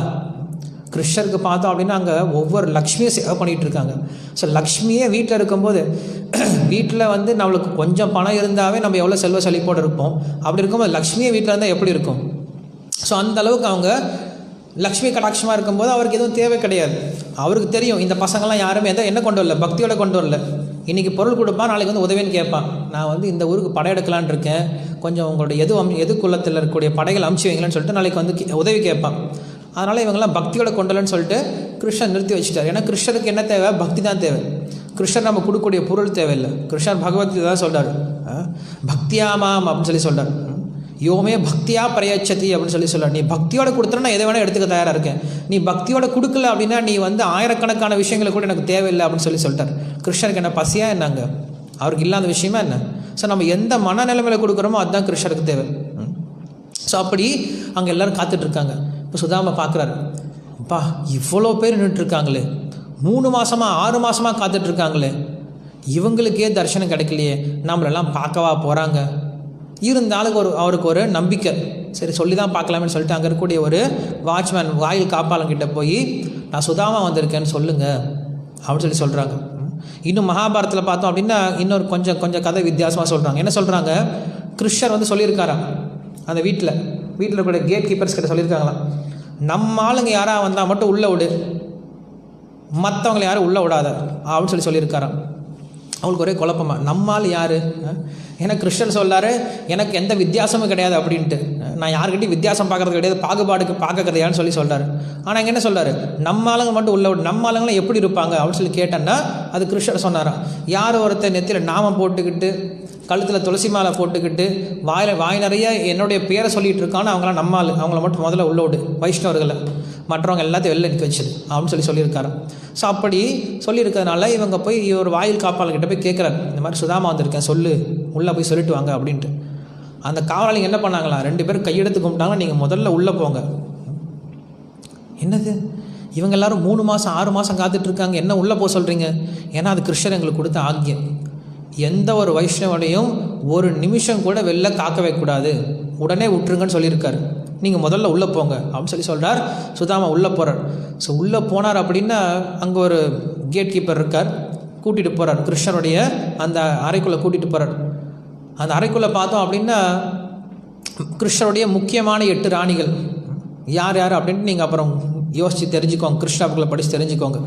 [SPEAKER 1] கிருஷ்ணருக்கு பார்த்தோம் அப்படின்னா அங்கே ஒவ்வொரு லக்ஷ்மியை சேவை பண்ணிகிட்டு இருக்காங்க. ஸோ லக்ஷ்மியே வீட்டில் இருக்கும்போது, வீட்டில் வந்து நம்மளுக்கு கொஞ்சம் பணம் இருந்தாவே நம்ம எவ்வளோ செல்வ செழிப்போடு இருப்போம். அப்படி இருக்கும்போது லக்ஷ்மியே வீட்டில் இருந்தால் எப்படி இருக்கும்? ஸோ அந்த அளவுக்கு அவங்க லக்ஷ்மி கடாட்சமாக இருக்கும்போது அவருக்கு எதுவும் தேவை கிடையாது. அவருக்கு தெரியும் இந்த பசங்கள்லாம் யாருமே என்ன கொண்டு வரல, பக்தியோடு கொண்டு வரல. இன்றைக்கி பொருள் கொடுப்பான், நாளைக்கு வந்து உதவின்னு கேட்பான். நான் வந்து இந்த ஊருக்கு படையெடுக்கலான் இருக்கேன், கொஞ்சம் உங்களுடைய எது குலத்தில் இருக்கக்கூடிய படைகள் அமுச்சு வைங்களேன்னு சொல்லிட்டு நாளைக்கு வந்து உதவி கேட்பான். அதனால் இவங்கெல்லாம் பக்தியோட கொண்டலன்னு சொல்லிட்டு கிருஷ்ணன் நிறுத்தி வச்சுட்டார். ஏன்னா கிருஷ்ணருக்கு என்ன தேவை, பக்தி தான் தேவை. கிருஷ்ணர் நம்ம கொடுக்கக்கூடிய பொருள் தேவையில்லை. கிருஷ்ணர் பகவத்கீதை தான் சொல்கிறார், பக்தியாமாம் அப்படின்னு சொல்லி சொல்கிறார். யோமே பக்தியாக பிரயச்சதி அப்படின்னு சொல்லி சொல்கிறார். நீ பக்தியோட கொடுத்தனா நான் எதை வேணால் எடுத்துக்க தயாராக இருக்கேன், நீ பக்தியோட கொடுக்கல அப்படின்னா நீ வந்து ஆயிரக்கணக்கான விஷயங்களை கூட எனக்கு தேவையில்லை அப்படின்னு சொல்லிட்டார். கிருஷ்ணருக்கு என்ன பசியாக என்னங்க, அவருக்கு இல்லாத விஷயமா என்ன? ஸோ நம்ம எந்த மனநிலைமையில் கொடுக்குறோமோ அதுதான் கிருஷ்ணருக்கு தேவை. ஸோ அப்படி அங்கே எல்லோரும் காத்துட்ருக்காங்க. இப்போ சுதாமா பார்க்குறாரு, அப்பா இவ்வளோ பேர் நின்றுட்டுருக்காங்களே, 3 மாதமாக 6 மாதமாக காத்துட்ருக்காங்களே, இவங்களுக்கே தரிசனம் கிடைக்கலையே, நம்மளெல்லாம் பார்க்கவா போகிறாங்க? இருந்தாலும் அவருக்கு ஒரு நம்பிக்கை, சரி சொல்லி தான் பார்க்கலாமேன்னு சொல்லிட்டு அங்கே இருக்கக்கூடிய ஒரு வாட்ச்மேன் வாயில் காப்பாளங்கிட்ட போய் நான் சுதாமா வந்திருக்கேன்னு சொல்லுங்கள் அப்படின்னு சொல்கிறாங்க. இன்னும் மகாபாரத்தில் பார்த்தோம் அப்படின்னா இன்னொரு கொஞ்சம் கதை வித்தியாசமாக சொல்கிறாங்க. என்ன சொல்கிறாங்க, கிருஷ்ணர் வந்து சொல்லியிருக்காராம் அந்த வீட்டில் இருக்கக்கூடிய கேட் கீப்பர்ஸ் கிட்ட சொல்லியிருக்காங்களாம், நம்ம ஆளுங்க யாராக வந்தால் மட்டும் உள்ளே விடு, மற்றவங்களை யாரும் உள்ளே விடாத அப்படின்னு சொல்லியிருக்காராம். அவங்களுக்கு ஒரே குழப்பமா, நம்மால் யார்? ஏன்னா கிருஷ்ணர் சொல்லாரு எனக்கு எந்த வித்தியாசமும் கிடையாது அப்படின்ட்டு, நான் யாருக்கிட்டையும் வித்தியாசம் பார்க்குறது கிடையாது, பாகுபாடுக்கு பார்க்கறதையான்னு சொல்கிறாரு. ஆனால் இங்கே என்ன சொல்கிறாரு, நம்ம ஆளுங்க மட்டும் உள்ள விடு, நம்ம ஆளுங்களாம் எப்படி இருப்பாங்க அப்படின்னு கேட்டேன்னா அது கிருஷ்ணர் சொன்னாராம். யார் ஒருத்தர் நெத்தியில் நாமம் போட்டுக்கிட்டு கழுத்தில் துளசி மாலை போட்டுக்கிட்டு வாய் நிறைய என்னுடைய பேரை சொல்லிகிட்டு இருக்கான்னு அவங்களாம் நம்மால், அவங்கள மட்டும் முதல்ல உள்ள விடு, வைஷ்ணவர்களை, மற்றவங்க எல்லாத்தையும் வெளில நிற்க வச்சுது அப்படின்னு சொல்லியிருக்காரு. ஸோ அப்படி சொல்லியிருக்கிறதுனால இவங்க போய் ஒரு வாயில் காப்பாளர்கிட்ட போய் கேட்குறாரு, இந்த மாதிரி சுதாமா வந்திருக்கேன் சொல்லு, உள்ளே போய் சொல்லிட்டு வாங்க அப்படின்ட்டு. அந்த காவலாளிங்க என்ன பண்ணாங்களா, 2 பேரும் கையெடுத்து கும்பிட்டாங்க, நீங்கள் முதல்ல உள்ளே போங்க. என்னது இவங்க எல்லாரும் 3 மாதம் 6 மாதம் காத்துட்ருக்காங்க, என்ன உள்ளே போக சொல்கிறீங்க? ஏன்னா அது கிருஷ்ணர் எங்களுக்கு கொடுத்த ஆக்கியம். எந்த ஒரு வைஷ்ணவனையும் ஒரு நிமிஷம் கூட வெளில காக்க வைக்கக்கூடாது, உடனே விட்டுருங்கன்னு சொல்லியிருக்காரு. நீங்கள் முதல்ல உள்ளே போங்க அப்படின்னு சொல்கிறார். சுதாமா உள்ளே போகிறார். ஸோ உள்ளே போனார் அப்படின்னா அங்கே ஒரு கேட் கீப்பர் இருக்கார், கூட்டிகிட்டு போகிறார், கிருஷ்ணருடைய அந்த அறைக்குள்ளே கூட்டிகிட்டு போகிறார். அந்த அறைக்குள்ளே பார்த்தோம் அப்படின்னா கிருஷ்ணருடைய முக்கியமான 8 ராணிகள் யார் யார் அப்படின்ட்டு நீங்கள் அப்புறம் யோசித்து தெரிஞ்சுக்கோங்க, கிருஷ்ணாவுக்குள்ளே படித்து தெரிஞ்சுக்கோங்க.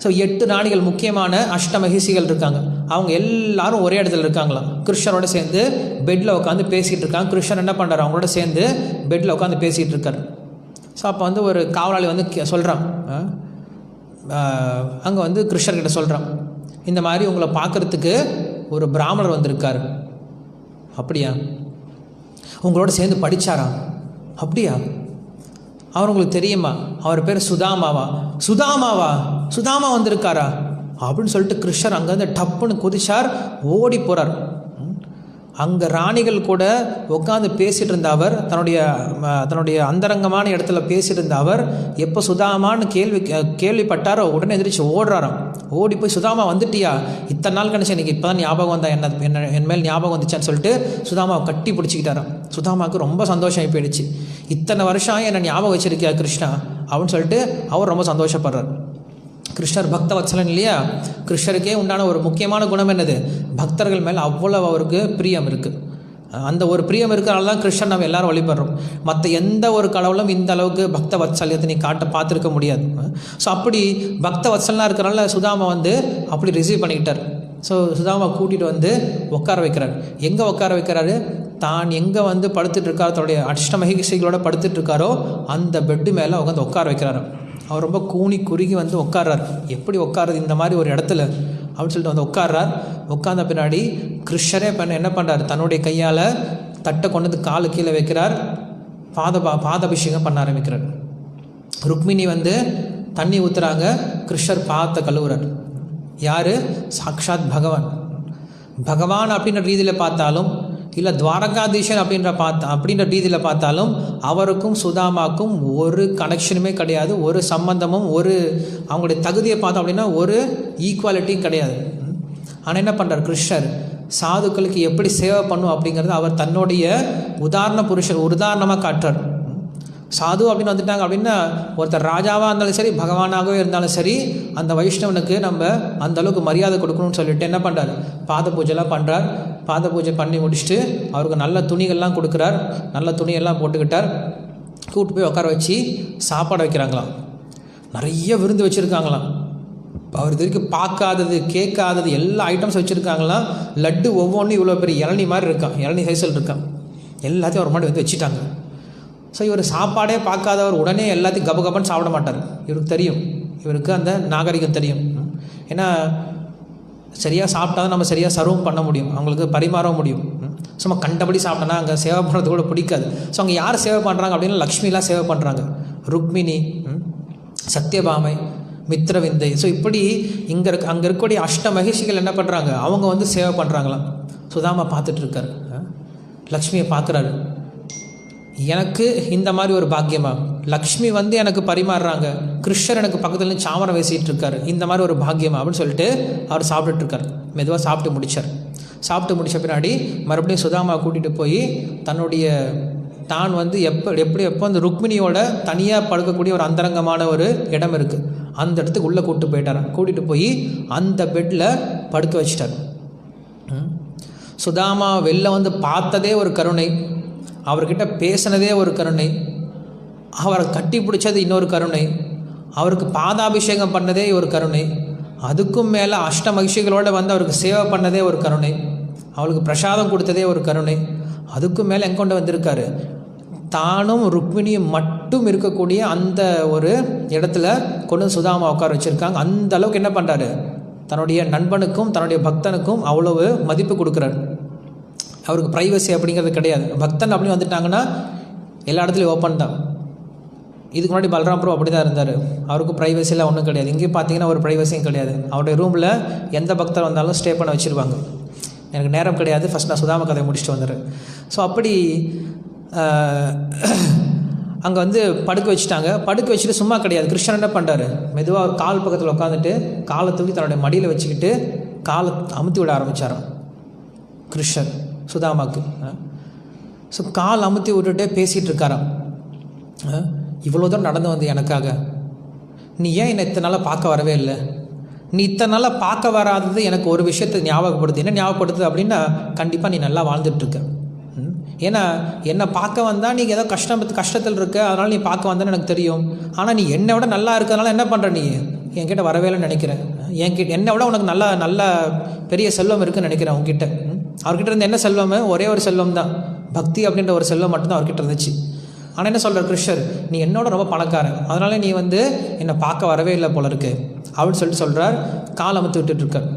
[SPEAKER 1] ஸோ 8 ராணிகள் முக்கியமான அஷ்டமகிஷிகள் இருக்காங்க. அவங்க எல்லாரும் ஒரே இடத்துல இருக்காங்களாம், கிருஷ்ணரோட சேர்ந்து பெட்டில் உட்காந்து பேசிகிட்டு இருக்காங்க. கிருஷ்ணர் என்ன பண்ணுறாரு, அவங்களோட சேர்ந்து பெட்டில் உட்காந்து பேசிகிட்டு இருக்கார். ஸோ அப்போ ஒரு காவலாளி சொல்கிறான், அங்கே கிருஷ்ணர்கிட்ட சொல்கிறான், இந்த மாதிரி உங்களை பார்க்குறதுக்கு ஒரு பிராமணர் வந்திருக்கார். அப்படியா? உங்களோட சேர்ந்து படித்தாரா? அப்படியா? அவர் உங்களுக்கு தெரியுமா? அவர் பேர் சுதாமாவா? சுதாமா வந்திருக்காரா அப்படின்னு சொல்லிட்டு கிருஷ்ணர் அங்கேருந்து டப்புன்னு குதிச்சார், ஓடி போகிறார். அங்கே ராணிகள் கூட உட்காந்து பேசிகிட்டு இருந்த அவர், தன்னுடைய அந்தரங்கமான இடத்துல பேசிகிட்டு இருந்த அவர் எப்போ சுதாமான்னு கேள்விப்பட்டாரோ உடனே எதிர்த்து ஓடுறாராம். ஓடி போய் சுதாமா வந்துட்டியா, இத்தனை நாள் கழிச்சு எனக்கு இப்போ தான் ஞாபகம் வந்தா, என் மேல் ஞாபகம் வந்துச்சான்னு சொல்லிட்டு சுதாமாவை கட்டி பிடிச்சிக்கிட்டாராம். சுதாமாவுக்கு ரொம்ப சந்தோஷம் ஆகி போயிடுச்சு. இத்தனை வருஷம் என்னை ஞாபகம் வச்சிருக்கியா கிருஷ்ணா அப்படின்னு சொல்லிட்டு அவர் ரொம்ப சந்தோஷப்படுறார். கிருஷ்ணர் பக்த வத்சலன் இல்லையா? கிருஷ்ணருக்கே உண்டான ஒரு முக்கியமான குணம் என்னது, பக்தர்கள் மேலே அவ்வளவு அவருக்கு பிரியம் இருக்குது. அந்த ஒரு பிரியம் இருக்கிறனால தான் கிருஷ்ணன் நம்ம எல்லாரும் வழிபடுறோம். மற்ற எந்த ஒரு கடவுளும் இந்த அளவுக்கு பக்த வத்சல்யத்தை நீ பார்த்துருக்க முடியாது. ஸோ அப்படி பக்த வத்சலனாக இருக்கிறனால சுதாமா அப்படி ரிசீவ் பண்ணிக்கிட்டார். ஸோ சுதாமா கூட்டிகிட்டு உட்கார வைக்கிறார். எங்கே உட்கார வைக்கிறாரு, தான் எங்கே படுத்துட்டு இருக்காரோ, தன்னுடைய அஷ்டமகிஷைகளோட படுத்துட்டு இருக்காரோ அந்த பெட்டு மேலே உட்கார வைக்கிறாரு. அவர் ரொம்ப கூனி குறுகி உட்கார்றார். எப்படி உட்காருது இந்த மாதிரி ஒரு இடத்துல அப்படின்னு சொல்லிட்டு உட்கார்றார். உட்கார்ந்த பின்னாடி கிருஷ்ணரே என்ன பண்ணுறார், தன்னுடைய கையால் தட்டை கொண்டு காலு கீழே வைக்கிறார். பாதாபிஷேகம் பண்ண ஆரம்பிக்கிறார். ருக்மிணி தண்ணி ஊற்றுறாங்க, கிருஷ்ணர் பாதத்தை கழுவுறார். யார்? சாக்ஷாத் பகவான் அப்படின்ற ரீதியில் பார்த்தாலும், இல்லை துவாரகாதீஷன் அப்படின்ற ரீதியில் பார்த்தாலும் அவருக்கும் சுதாமாக்கும் ஒரு கனெக்ஷனுமே கிடையாது, ஒரு சம்பந்தமும், அவங்களுடைய தகுதியை பார்த்தோம் அப்படின்னா ஒரு ஈக்குவாலிட்டியும் கிடையாது. ஆனால் என்ன பண்ணுறார் கிருஷ்ணர், சாதுக்களுக்கு எப்படி சேவை பண்ணும் அப்படிங்கிறது அவர் தன்னுடைய உதாரணமாக காட்டுறார். சாது அப்படின்னு வந்துட்டாங்க அப்படின்னா ஒருத்தர் ராஜாவாக இருந்தாலும் சரி, பகவானாகவே இருந்தாலும் சரி, அந்த வைஷ்ணவனுக்கு நம்ம அந்த அளவுக்கு மரியாதை கொடுக்கணும்னு சொல்லிட்டு என்ன பண்ணுறாரு, பாத பூஜைலாம் பண்ணுறார். பாத பூஜை பண்ணி முடிச்சுட்டு அவருக்கு நல்ல துணிகள்லாம் கொடுக்குறார். நல்ல துணியெல்லாம் போட்டுக்கிட்டார். கூப்பிட்டு போய் உட்கார வச்சு சாப்பாடு வைக்கிறாங்களாம். நிறைய விருந்து வச்சுருக்காங்களாம். அவர் இது வரைக்கும் பார்க்காதது கேட்காதது எல்லா ஐட்டம்ஸ் வச்சுருக்காங்களாம். லட்டு ஒவ்வொன்றும் இவ்வளோ பெரிய இளநீ மாதிரி இருக்கான், இளநீ சைஸில் இருக்கான். எல்லாத்தையும் ஒரு மாதிரி வச்சுட்டாங்க. ஸோ இவர் சாப்பாடே பார்க்காதவர் உடனே எல்லாத்தையும் கபகபன்னு சாப்பிட மாட்டார். இவருக்கு தெரியும், இவருக்கு அந்த நாகரிகம் தெரியும். ஏன்னா சரியாக சாப்பிட்டா தான் நம்ம சரியாக சர்வம் பண்ண முடியும், அவங்களுக்கு பரிமாற முடியும். சும்மா கண்டபடி சாப்பிட்டோன்னா அங்கே சேவை பண்ணுறது கூட பிடிக்காது. ஸோ அங்கே யார் சேவை பண்ணுறாங்க அப்படின்னா லக்ஷ்மிலாம் சேவை பண்ணுறாங்க, ருக்மிணி, சத்யபாமை, மித்ரவிந்தை. ஸோ இப்படி அங்கே இருக்கக்கூடிய அஷ்டமகிஷிகள் என்ன பண்ணுறாங்க, அவங்க சேவை பண்ணுறாங்களாம். சுதாமா பார்த்துட்ருக்காரு, லக்ஷ்மியை பார்க்குறாரு. எனக்கு இந்த மாதிரி ஒரு பாக்கியமா, லக்ஷ்மி எனக்கு பரிமாறுறாங்க, கிருஷ்ணர் எனக்கு பக்கத்துலேருந்து சாமரம் பேசிகிட்டு இருக்காரு, இந்த மாதிரி ஒரு பாக்கியமா அப்படின்னு சொல்லிட்டு அவர் சாப்பிட்டுட்ருக்கார். மெதுவாக சாப்பிட்டு முடித்தார். சாப்பிட்டு முடித்த பின்னாடி மறுபடியும் சுதாமா கூட்டிகிட்டு போய் தான் எப்போ அந்த ருக்மிணியோட தனியாக படுக்கக்கூடிய ஒரு அந்தரங்கமான ஒரு இடம் இருக்குது, அந்த இடத்துக்கு உள்ளே கூப்பிட்டு போயிட்டார். கூட்டிகிட்டு போய் அந்த பெட்டில் படுக்க வச்சிட்டார். சுதாமா வெளில பார்த்ததே ஒரு கருணை, அவர்கிட்ட பேசினதே ஒரு கருணை, அவரை கட்டி பிடிச்சது இன்னொரு கருணை, அவருக்கு பாதாபிஷேகம் பண்ணதே ஒரு கருணை, அதுக்கும் மேலே அஷ்ட மகிழ்ச்சிகளோடு வந்து அவருக்கு சேவை பண்ணதே ஒரு கருணை, அவளுக்கு பிரசாதம் கொடுத்ததே ஒரு கருணை, அதுக்கும் மேலே எங்கே கொண்டு வந்திருக்காரு, தானும் ருக்மிணியும் மட்டும் இருக்கக்கூடிய அந்த ஒரு இடத்துல கொண்டு சுதாமா உட்கார வச்சுருக்காங்க. அந்த அளவுக்கு என்ன பண்ணுறாரு, தன்னுடைய நண்பனுக்கும் தன்னுடைய பக்தனுக்கும் அவ்வளவு மதிப்பு கொடுக்குறாரு. அவருக்கு ப்ரைவசி அப்படிங்கிறது கிடையாது. பக்தன் அப்படின்னு வந்துட்டாங்கன்னா எல்லா இடத்துலையும் ஓப்பன் தான். இதுக்கு முன்னாடி பலராம் பிரபு அப்படி தான் இருந்தார். அவருக்கு ப்ரைவசியெலாம் ஒன்றும் கிடையாது. இங்கேயும் பார்த்தீங்கன்னா ஒரு ப்ரைவசியும் கிடையாது. அவருடைய ரூமில் எந்த பக்தர் வந்தாலும் ஸ்டே பண்ண வச்சுருவாங்க. எனக்கு நேரம் கிடையாது, ஃபஸ்ட் நான் சுதாமா கதையை முடிச்சுட்டு வந்துடுறேன். ஸோ அப்படி அங்கே வந்து படுக்க வச்சுட்டாங்க. படுக்க வச்சுட்டு சும்மா கிடையாது, கிருஷ்ணன் என்ன பண்ணுறாரு, மெதுவாக ஒரு கால் பக்கத்தில் உட்காந்துட்டு காலை தூக்கி தன்னுடைய மடியில் வச்சுக்கிட்டு காலை அமுத்தி விட ஆரம்பித்தாராம் கிருஷ்ணன் சுதாமாவுக்கு. ஸோ கால் அமுத்தி விட்டுட்டே பேசிகிட்டு இருக்காராம். இவ்வளோ தூரம் நடந்து வந்து எனக்காக நீ ஏன் என்னை இத்தனை நாளாக பார்க்க வரவே இல்லை, நீ இத்தனை நாளாக பார்க்க வராதது எனக்கு ஒரு விஷயத்தை ஞாபகப்படுது. என்ன ஞாபகப்படுத்துது அப்படின்னா, கண்டிப்பாக நீ நல்லா வாழ்ந்துட்டுருக்க. ஏன்னா என்னை பார்க்க வந்தால் நீங்கள் ஏதோ கஷ்டத்தில் இருக்க, அதனால் நீ பார்க்க வந்தேன்னு எனக்கு தெரியும். ஆனால் நீ என்னை விட நல்லா இருக்கிறதுனால என்ன பண்ணுற, நீ என்கிட்ட வரவே இல்லைன்னு நினைக்கிறேன். என்னை விட உனக்கு நல்ல பெரிய செல்வம் இருக்குதுன்னு நினைக்கிறேன் உங்ககிட்ட. அவர்கிட்ட இருந்து என்ன செல்வம், ஒரே ஒரு செல்வம் தான், பக்தி அப்படின்ற ஒரு செல்வம் மட்டும்தான் அவர்கிட்ட இருந்துச்சு. ஆனால் என்ன சொல்கிறார் கிருஷ்ணர், நீ என்னோட ரொம்ப பணக்காரன், அதனால நீ வந்து என்னை பார்க்க வரவே இல்லை போல இருக்கு அப்படின்னு சொல்கிறார். கால் அமுத்து விட்டுட்டுருக்கார்.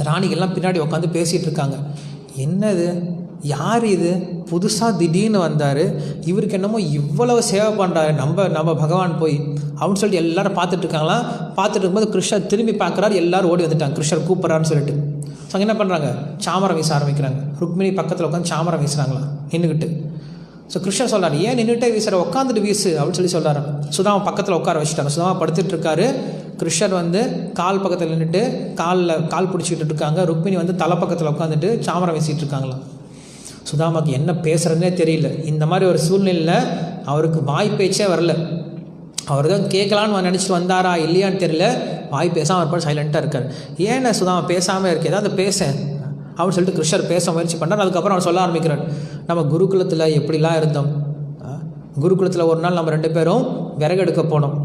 [SPEAKER 1] ராணிகள்லாம் பின்னாடி உட்காந்து பேசிகிட்டு இருக்காங்க. என்னது, யார் இது, புதுசாக திடீர்னு வந்தார், இவருக்கு என்னமோ இவ்வளவு சேவை பண்ணுறாரு நம்ம பகவான் போய் அப்படின்னு சொல்லிட்டு எல்லாரும் பார்த்துட்டு இருக்காங்களாம். பார்த்துட்டு இருக்கும்போது கிருஷ்ணர் திரும்பி பார்க்குறாரு. எல்லோரும் ஓடி வந்துட்டாங்க கிருஷ்ணர் கூப்பிட்றான்னு சொல்லிட்டு. ஸோ அங்கே என்ன பண்ணுறாங்க, சாமரம் வீச ஆரம்பிக்கிறாங்க. ருக்மிணி பக்கத்தில் உட்காந்து சாமரம் வீசுகிறாங்களாம் நின்றுக்கிட்டு. ஸோ கிருஷ்ணர் சொல்கிறார், ஏன் நின்றுட்டே வீசுகிற, உட்காந்துட்டு வீசு அப்படின்னு சொல்கிறாரு. சுதாமா பக்கத்தில் உட்கார வச்சுட்டாங்க. சுதாமா படுத்துட்டு இருக்காரு. கிருஷ்ணர் வந்து கால் பக்கத்தில் நின்றுட்டு கால் பிடிச்சிக்கிட்டு இருக்காங்க. ருக்மிணி வந்து தலை பக்கத்தில் உட்காந்துட்டு சாமரம் வீசிகிட்டு இருக்காங்களாம். சுதாமாவுக்கு என்ன பேசுகிறதுனே தெரியல. இந்த மாதிரி ஒரு சூழ்நிலையில் அவருக்கு வாய் பேச்சே வரல. அவர் தான் கேட்கலான்னு நினச்சிட்டு வந்தாரா இல்லையான்னு தெரியல. வாய் பேசாமல் அவர் பாட்டு சைலண்ட்டாக இருக்கார். ஏன்னா சுதாமா பேசாமல் இருக்கு, ஏதாவது பேச அப்படின்னு சொல்லிட்டு கிருஷ்ணர் பேச முயற்சி பண்ணார். அதுக்கப்புறம் அவர் சொல்ல ஆரம்பிக்கிறார், நம்ம குருகுலத்தில் எப்படிலாம் இருந்தோம். குருகுலத்தில் ஒரு நாள் நம்ம 2 பேரும் விறகு எடுக்க போனோம்.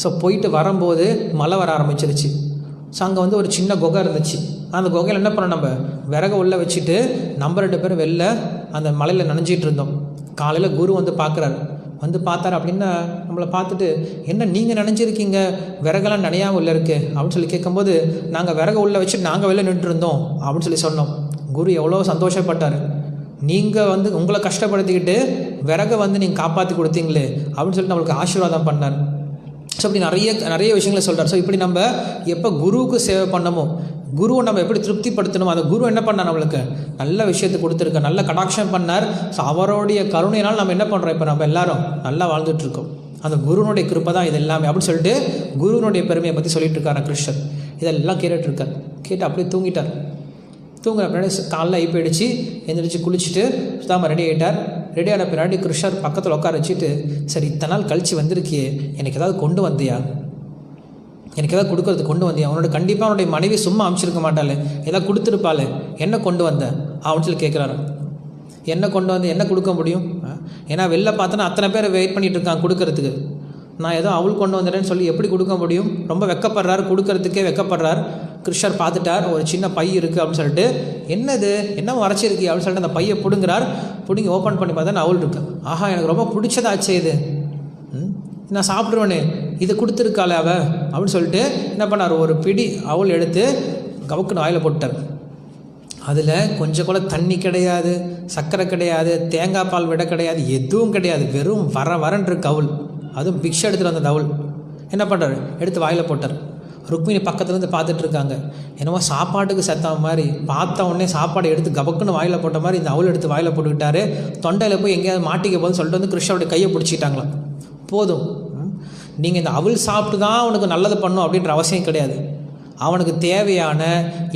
[SPEAKER 1] ஸோ போயிட்டு வரும்போது மழை வர ஆரம்பிச்சிருச்சு. ஸோ அங்கே வந்து ஒரு சின்ன குகை இருந்துச்சு. அந்த குகையில் என்ன பண்ணோம், நம்ம விறகு உள்ளே வச்சுட்டு நம்ம 2 பேரும் வெளில அந்த மலையில் நனைஞ்சிட்டு இருந்தோம். காலையில் குரு வந்து பார்க்குறாரு. வந்து பார்த்தாரு. அப்படின்னா நம்மளை பார்த்துட்டு, என்ன நீங்கள் நினைஞ்சிருக்கீங்க, விறகெல்லாம் நினையாமல் உள்ள இருக்கு அப்படின்னு சொல்லி கேட்கும்போது, நாங்கள் விறகு உள்ளே வச்சுட்டு நாங்கள் வெளில நின்று இருந்தோம் அப்படின்னு சொன்னோம். குரு எவ்வளோ சந்தோஷப்பட்டார். நீங்கள் வந்து உங்களை கஷ்டப்படுத்திக்கிட்டு விறகை வந்து நீங்கள் காப்பாற்றி கொடுத்தீங்களே அப்படின்னு சொல்லிட்டு நம்மளுக்கு ஆசீர்வாதம் பண்ணார். ஸோ அப்படி நிறைய விஷயங்களை சொல்கிறார். ஸோ இப்படி நம்ம எப்போ குருவுக்கு சேவை பண்ணமோ, குருவை நம்ம எப்படி திருப்திப்படுத்தணும், அந்த குரு என்ன பண்ணார், நம்மளுக்கு நல்ல விஷயத்தை கொடுத்துருக்க, நல்ல கடாட்சம் பண்ணார். ஸோ அவருடைய கருணையினால் நம்ம என்ன பண்ணுறோம், இப்போ நம்ம எல்லாரும் நல்லா வாழ்ந்துட்டுருக்கோம். அந்த குருனுடைய கிருப்பை தான் இது எல்லாமே அப்படின்னு சொல்லிட்டு குருனுடைய பெருமையை பற்றி சொல்லிட்டு இருக்காரு கிருஷ்ணர். இதெல்லாம் கேட்டுட்ருக்கார். கேட்டு அப்படியே தூங்கிட்டார். தூங்குற பின்னாடி காலைல ஐ போயிடுச்சு. எந்திரிச்சு குளிச்சுட்டு சுதாமா ரெடி ஆகிட்டார். ரெடி ஆன பின்னாடி கிருஷ்ணர் பக்கத்தில் உட்கார வச்சுட்டு, சரி இத்தனை நாள் கழித்து வந்திருக்கியே, எனக்கு ஏதாவது கொண்டு வந்தியா, எனக்கு ஏதாவது கொடுக்கறது கொண்டு வந்தியா, அவனோட கண்டிப்பாக அவனுடைய மனைவி சும்மா அனுப்பிச்சிருக்க மாட்டாள், ஏதாவது கொடுத்துருப்பாள், என்ன கொண்டு வந்த அப்படின்னு சொல்லி கேட்குறாரு. என்ன கொண்டு வந்து என்ன கொடுக்க முடியும், ஏன்னா வெளில பார்த்தோன்னா அத்தனை பேர் வெயிட் பண்ணிகிட்டு இருக்காங்க கொடுக்கறதுக்கு. நான் ஏதோ அவள் கொண்டு வந்துட்டேன்னு சொல்லி எப்படி கொடுக்க முடியும், ரொம்ப வெக்கப்படுறாரு, கொடுக்கறதுக்கே வெக்கப்படுறார். கிருஷ்ணர் பார்த்துட்டார், ஒரு சின்ன பை இருக்குது அப்படின்னு சொல்லிட்டு, என்னது என்ன வரைச்சிருக்கு அப்படின்னு சொல்லிட்டு அந்த பையை பிடுங்குறார். பிடுங்கி ஓப்பன் பண்ணி பார்த்தா அவள் இருக்கு. ஆஹா, எனக்கு ரொம்ப பிடிச்சதாச்சே இது, நான் சாப்பிட்ருவேனே, இதை கொடுத்துருக்காளே அவ அப்படின்னு சொல்லிட்டு என்ன பண்ணார், ஒரு பிடி அவள் எடுத்து கவுக்குன்னு வாயில் போட்டார். அதில் கொஞ்சம் கூட தண்ணி கிடையாது, சர்க்கரை கிடையாது, தேங்காய் பால் விட கிடையாது, எதுவும் கிடையாது, வெறும் வரன்னு இருக்கு அவள். அதுவும் பிக்ஷை எடுத்துகிட்டு வந்த அவள். என்ன பண்ணுறாரு, எடுத்து வாயில் போட்டார். ருக்மிணி பக்கத்துலேருந்து பார்த்துட்டு இருக்காங்க. என்னமோ சாப்பாட்டுக்கு செத்த மாதிரி, பார்த்த உடனே சாப்பாடு எடுத்து கபக்குன்னு வாயில் போட்ட மாதிரி இந்த அவள் எடுத்து வாயில் போட்டுக்கிட்டாரு. தொண்டையில் போய் எங்கேயாவது மாட்டிக்க போதுன்னு சொல்லிட்டு வந்து கிருஷ்ணனுடைய கையை பிடிச்சிக்கிட்டாங்களாம். போதும், நீங்கள் இந்த அவள் சாப்பிட்டு தான் அவனுக்கு நல்லது பண்ணும் அப்படின்ற அவசியம் கிடையாது, அவனுக்கு தேவையான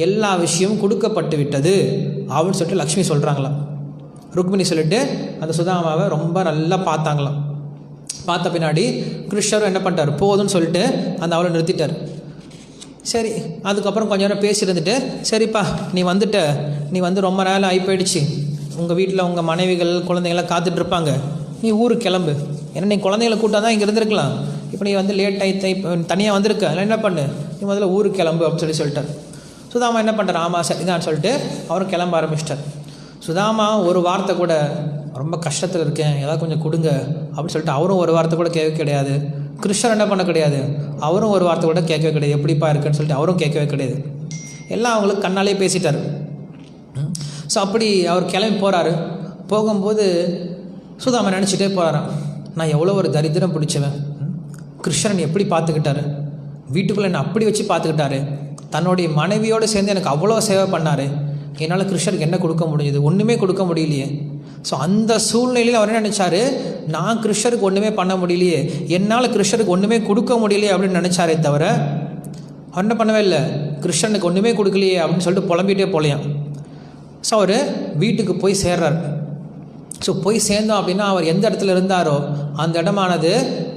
[SPEAKER 1] எல்லா விஷயமும் கொடுக்கப்பட்டு விட்டது அப்படின்னு சொல்லிட்டு லக்ஷ்மி சொல்கிறாங்களாம். ருக்மிணி சொல்லிட்டு அந்த சுதாமாவை ரொம்ப நல்லா பார்த்தாங்களாம். பார்த்த பின்னாடி கிருஷ்ணரும் என்ன பண்ணிட்டார், போதும்னு சொல்லிட்டு அந்த அவளை நிறுத்திட்டார். சரி, அதுக்கப்புறம் கொஞ்சம் நேரம் பேசியிருந்துட்டு, சரிப்பா நீ வந்து ரொம்ப நேரம் ஆகி போயிடுச்சு, உங்கள் வீட்டில் உங்கள் மனைவிகள் குழந்தைங்களாம் காத்துட்ருப்பாங்க, நீ ஊருக்கு கிளம்பு. ஏன்னா நீ குழந்தைங்களை கூட்டால் தான் இங்கே இருந்திருக்கலாம், இப்போ நீ வந்து லேட் ஆகிட்டு தனியாக வந்திருக்க இல்லை என்ன பண்ணு, நீ முதல்ல ஊருக்கு கிளம்பு அப்படின்னு சொல்லிட்டார். சுதாமா என்ன பண்ணுறார், ஆமாம் சரிதான் சொல்லிட்டு அவரும் கிளம்ப ஆரம்பிச்சிட்டார். சுதாமா ஒரு வார்த்தை கூட ரொம்ப கஷ்டத்தில் இருக்கேன் ஏதாவது கொஞ்சம் கொடுங்க அப்படின்னு சொல்லிட்டு அவரும் ஒரு வார்த்தை கூட கேட்க கிடையாது. கிருஷ்ணர் என்ன பண்ண கிடையாது, அவரும் ஒரு வார்த்தை கூட கேட்கவே கிடையாது, எப்படிப்பா இருக்குன்னு சொல்லிட்டு அவரும் கேட்கவே கிடையாது. எல்லாம் அவங்களுக்கு கண்ணாலே பேசிட்டார். ஸோ அப்படி அவர் கிளம்பி போகிறாரு. போகும்போது சுதாமா நினச்சிட்டே போகிறாராம், நான் எவ்வளோ ஒரு தரித்திரம் பிடிச்சவன், கிருஷ்ணன் எப்படி பார்த்துக்கிட்டாரு, வீட்டுக்குள்ளே என்னை அப்படி வச்சு பார்த்துக்கிட்டாரு, தன்னுடைய மனைவியோடு சேர்ந்து எனக்கு அவ்வளோ சேவை பண்ணார், என்னால் கிருஷ்ணருக்கு என்ன கொடுக்க முடியுது, ஒன்றுமே கொடுக்க முடியலையே. ஸோ அந்த சூழ்நிலையில் அவர் என்ன நினச்சாரு, நான் கிருஷ்ணருக்கு ஒன்றுமே பண்ண முடியலையே, என்னால் கிருஷ்ணருக்கு ஒன்றுமே கொடுக்க முடியலையே அப்படின்னு நினச்சாரே தவிர அவர் என்ன பண்ணவே இல்லை, கிருஷ்ணனுக்கு ஒன்றுமே கொடுக்கலையே அப்படின்னு சொல்லிட்டு புலம்பிகிட்டே போலையாம். ஸோ அவர் வீட்டுக்கு போய் சேர்றார். ஸோ போய் சேர்ந்தோம் அப்படின்னா அவர் எந்த இடத்துல இருந்தாரோ அந்த இடமானது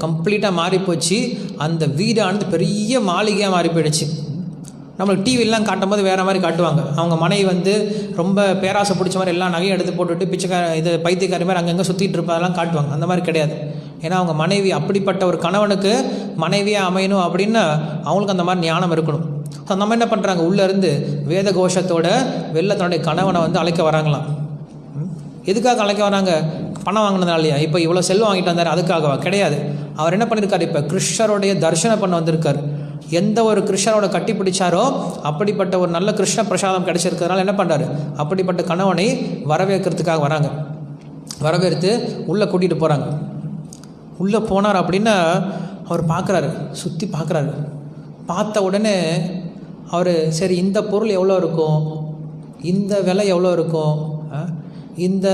[SPEAKER 1] கம்ப்ளீட்டாக மாறி போச்சு. அந்த வீடானது பெரிய மாளிகையாக மாறி போயிடுச்சு. நம்மளுக்கு டிவிலாம் காட்டும் போது வேறு மாதிரி காட்டுவாங்க. அவங்க மனைவி வந்து ரொம்ப பேராசை பிடிச்ச மாதிரி எல்லாம் நகையை எடுத்து போட்டுட்டு இது பைத்தியக்காரி மாதிரி அங்கங்கே சுற்றிட்டு இருப்பதெல்லாம் காட்டுவாங்க. அந்த மாதிரி கிடையாது. ஏன்னா அவங்க மனைவி அப்படிப்பட்ட ஒரு கணவனுக்கு மனைவியாக அமையணும் அப்படின்னா அவங்களுக்கு அந்த மாதிரி ஞானம் இருக்கணும். ஸோ நம்ம என்ன பண்ணுறாங்க, உள்ளேருந்து வேத கோஷத்தோட வெளில தன்னுடைய கணவனை வந்து அழைக்க வராங்களாம். எதுக்காக அழைக்க வராங்க, பணம் வாங்கினதுனாலையா, இப்போ இவ்வளோ செல்வம் வாங்கிட்டு வந்தார் அதுக்காகவா, கிடையாது. அவர் என்ன பண்ணியிருக்காரு, இப்போ கிருஷ்ணருடைய தரிசனம் பண்ண வந்திருக்கார். எந்த ஒரு கிருஷ்ணரோட கட்டி பிடிச்சாரோ அப்படிப்பட்ட ஒரு நல்ல கிருஷ்ண பிரசாதம் கிடைச்சிருக்கிறதுனால என்ன பண்ணுறாரு, அப்படிப்பட்ட கணவனை வரவேற்கிறதுக்காக வராங்க. வரவேற்று உள்ளே கூட்டிகிட்டு போகிறாங்க. உள்ளே போனார் அப்படின்னா அவர் பார்க்குறாரு, சுற்றி பார்க்குறாரு. பார்த்த உடனே அவர் சரி இந்த பொருள் எவ்வளோ இருக்கும், இந்த விலை எவ்வளோ இருக்கும், இந்த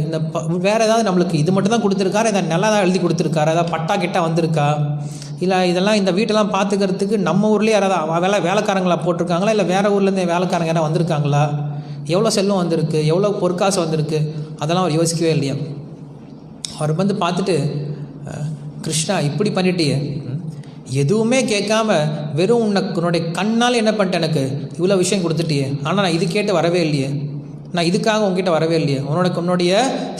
[SPEAKER 1] இந்த வேறு ஏதாவது நம்மளுக்கு இது மட்டும் தான் கொடுத்துருக்காரு, இதை நல்லா தான் எழுதி கொடுத்துருக்காரு, ஏதாவது பட்டா கிட்டா வந்திருக்கா, இல்லை இதெல்லாம் இந்த வீட்டெல்லாம் பார்த்துக்கிறதுக்கு நம்ம ஊர்லேயே யாராவது வேலைக்காரங்களா போட்டிருக்காங்களா, இல்லை வேறு ஊர்லேருந்து வேலைக்காரங்க யாராவது வந்திருக்காங்களா, எவ்வளோ செல்வம் வந்திருக்கு, எவ்வளோ பொற்காசு வந்திருக்கு, அதெல்லாம் அவர் யோசிக்கவே இல்லையா. அவர் வந்து பார்த்துட்டு, கிருஷ்ணா இப்படி பண்ணிட்டியே, எதுவுமே கேட்காம வெறும் உன்னுடைய கண்ணால் என்ன பண்ணிட்டேன், எனக்கு இவ்வளோ விஷயம் கொடுத்துட்டியே, ஆனால் நான் இது கேட்டு வரவே இல்லையே, நான் இதுக்காக உங்ககிட்ட வரவே இல்லையே, உன்னுடைய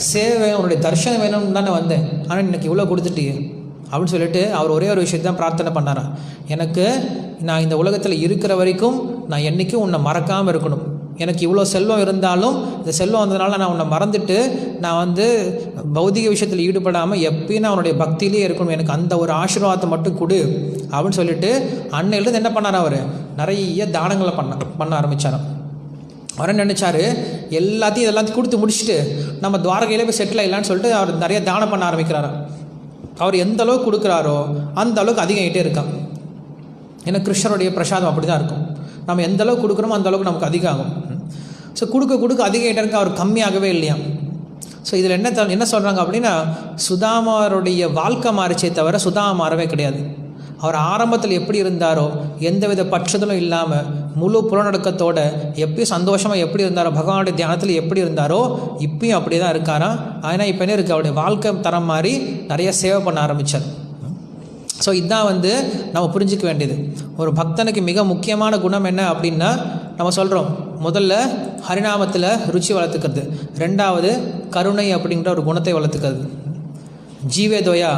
[SPEAKER 1] சேவை உன்னுடைய தரிசனம் வேணும்னு தானே வந்தேன், ஆனால் எனக்கு இவ்வளோ கொடுத்துட்டியே அப்படின்னு சொல்லிட்டு அவர் ஒரே ஒரு விஷயத்தை தான் பிரார்த்தனை பண்ணாராம், எனக்கு நான் இந்த உலகத்தில் இருக்கிற வரைக்கும் நான் என்றைக்கும் உன்னை மறக்காமல் இருக்கணும், எனக்கு இவ்வளோ செல்வம் இருந்தாலும் இந்த செல்வம் வந்ததுனால நான் உன்னை மறந்துட்டு நான் வந்து பௌதிக விஷயத்தில் ஈடுபடாமல் எப்பயும் நான் அவனுடைய பக்தியிலே இருக்கணும், எனக்கு அந்த ஒரு ஆசீர்வாதத்தை மட்டும் கொடு அப்படின்னு சொல்லிட்டு அன்னையிலேருந்து என்ன பண்ணார், அவர் நிறைய தானங்களை பண்ண ஆரம்பித்தாராம். அவர் நினச்சார் எல்லாத்தையும் கொடுத்து முடிச்சுட்டு நம்ம துவாரகையிலே போய் செட்டில் ஆகலான்னு சொல்லிட்டு அவர் நிறைய தானம் பண்ண ஆரம்பிக்கிறாராம். அவர் எந்த அளவுக்கு கொடுக்குறாரோ அந்த அளவுக்கு அதிகமாகிட்டே இருக்கான். ஏன்னா கிருஷ்ணருடைய பிரசாதம் அப்படி தான் இருக்கும், நம்ம எந்த அளவுக்கு கொடுக்குறோமோ அந்த அளவுக்கு நமக்கு அதிகம் ஆகும். ஸோ கொடுக்க அதிகமாகிட்டே இருக்க, அவர் கம்மியாகவே இல்லையா. ஸோ இதில் என்ன சொல்கிறாங்க அப்படின்னா, சுதாமாருடைய வாழ்க்கை மாறிச்சே தவிர சுதாமா மாறவே கிடையாது. அவர் ஆரம்பத்தில் எப்படி இருந்தாரோ எந்தவித பற்றுதலும் இல்லாமல் முழு புலநடக்கத்தோடு எப்பயும் சந்தோஷமாக எப்படி இருந்தாரோ, பகவானுடைய தியானத்தில் எப்படி இருந்தாரோ இப்பயும் அப்படியே தான் இருக்காராம். ஆனால் இப்போ என்ன இருக்குது, அவருடைய வாழ்க்கை தரம் மாதிரி நிறைய சேவை பண்ண ஆரம்பித்தார். ஸோ இதுதான் வந்து நம்ம புரிஞ்சிக்க வேண்டியது. ஒரு பக்தனுக்கு மிக முக்கியமான குணம் என்ன அப்படின்னா, நம்ம சொல்கிறோம் முதல்ல ஹரிநாமத்தில் ருச்சி வளர்த்துக்கிறது, ரெண்டாவது கருணை அப்படிங்கிற ஒரு குணத்தை வளர்த்துக்கிறது. ஜீவே தோயா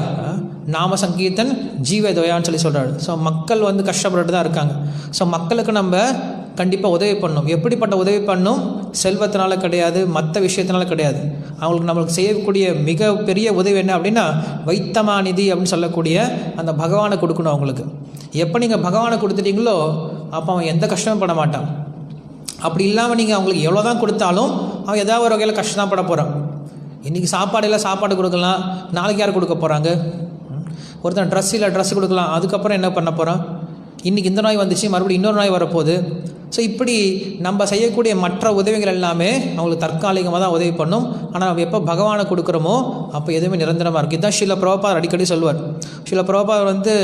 [SPEAKER 1] நாம சங்கீர்த்தன் ஜீவே தோயான்னு சொல்கிறாரு. ஸோ மக்கள் வந்து கஷ்டப்பட்டு தான் இருக்காங்க. ஸோ மக்களுக்கு நம்ம கண்டிப்பாக உதவி பண்ணணும். எப்படிப்பட்ட உதவி பண்ணணும், செல்வத்தினால கிடையாது, மற்ற விஷயத்தினால கிடையாது. நம்மளுக்கு செய்யக்கூடிய மிக பெரிய உதவி என்ன அப்படின்னா, வைத்தமாநிதி அப்படின்னு சொல்லக்கூடிய அந்த பகவானை கொடுக்கணும் அவங்களுக்கு. எப்போ நீங்கள் பகவானை கொடுத்துட்டீங்களோ அப்போ அவன் எந்த கஷ்டமும் பட மாட்டான். அப்படி இல்லாமல் நீங்கள் அவங்களுக்கு எவ்வளோ தான் கொடுத்தாலும் அவன் ஏதாவது ஒரு வகையில் கஷ்டம் தான் பட போகிறான். இன்றைக்கி சாப்பாடு கொடுக்கலாம், நாளைக்கு யார் கொடுக்க போகிறாங்க? ஒருத்தன் ட்ரெஸ் கொடுக்கலாம், அதுக்கப்புறம் என்ன பண்ண போகிறான்? இன்றைக்கி இந்த நோய் வந்துச்சு, மறுபடியும் இன்னொரு நோய் வரப்போகுது. ஸோ இப்படி நம்ம செய்யக்கூடிய மற்ற உதவிகள் எல்லாமே அவங்களுக்கு தற்காலிகமாக தான் உதவி பண்ணும். ஆனால் நம்ம எப்போ பகவானை கொடுக்குறோமோ அப்போ எதுவுமே நிரந்தரமாக இருக்குது. இதுதான் ஸ்ரீல பிரபுபாதர் அடிக்கடி சொல்வார். ஸ்ரீல பிரபுபாதர் வந்து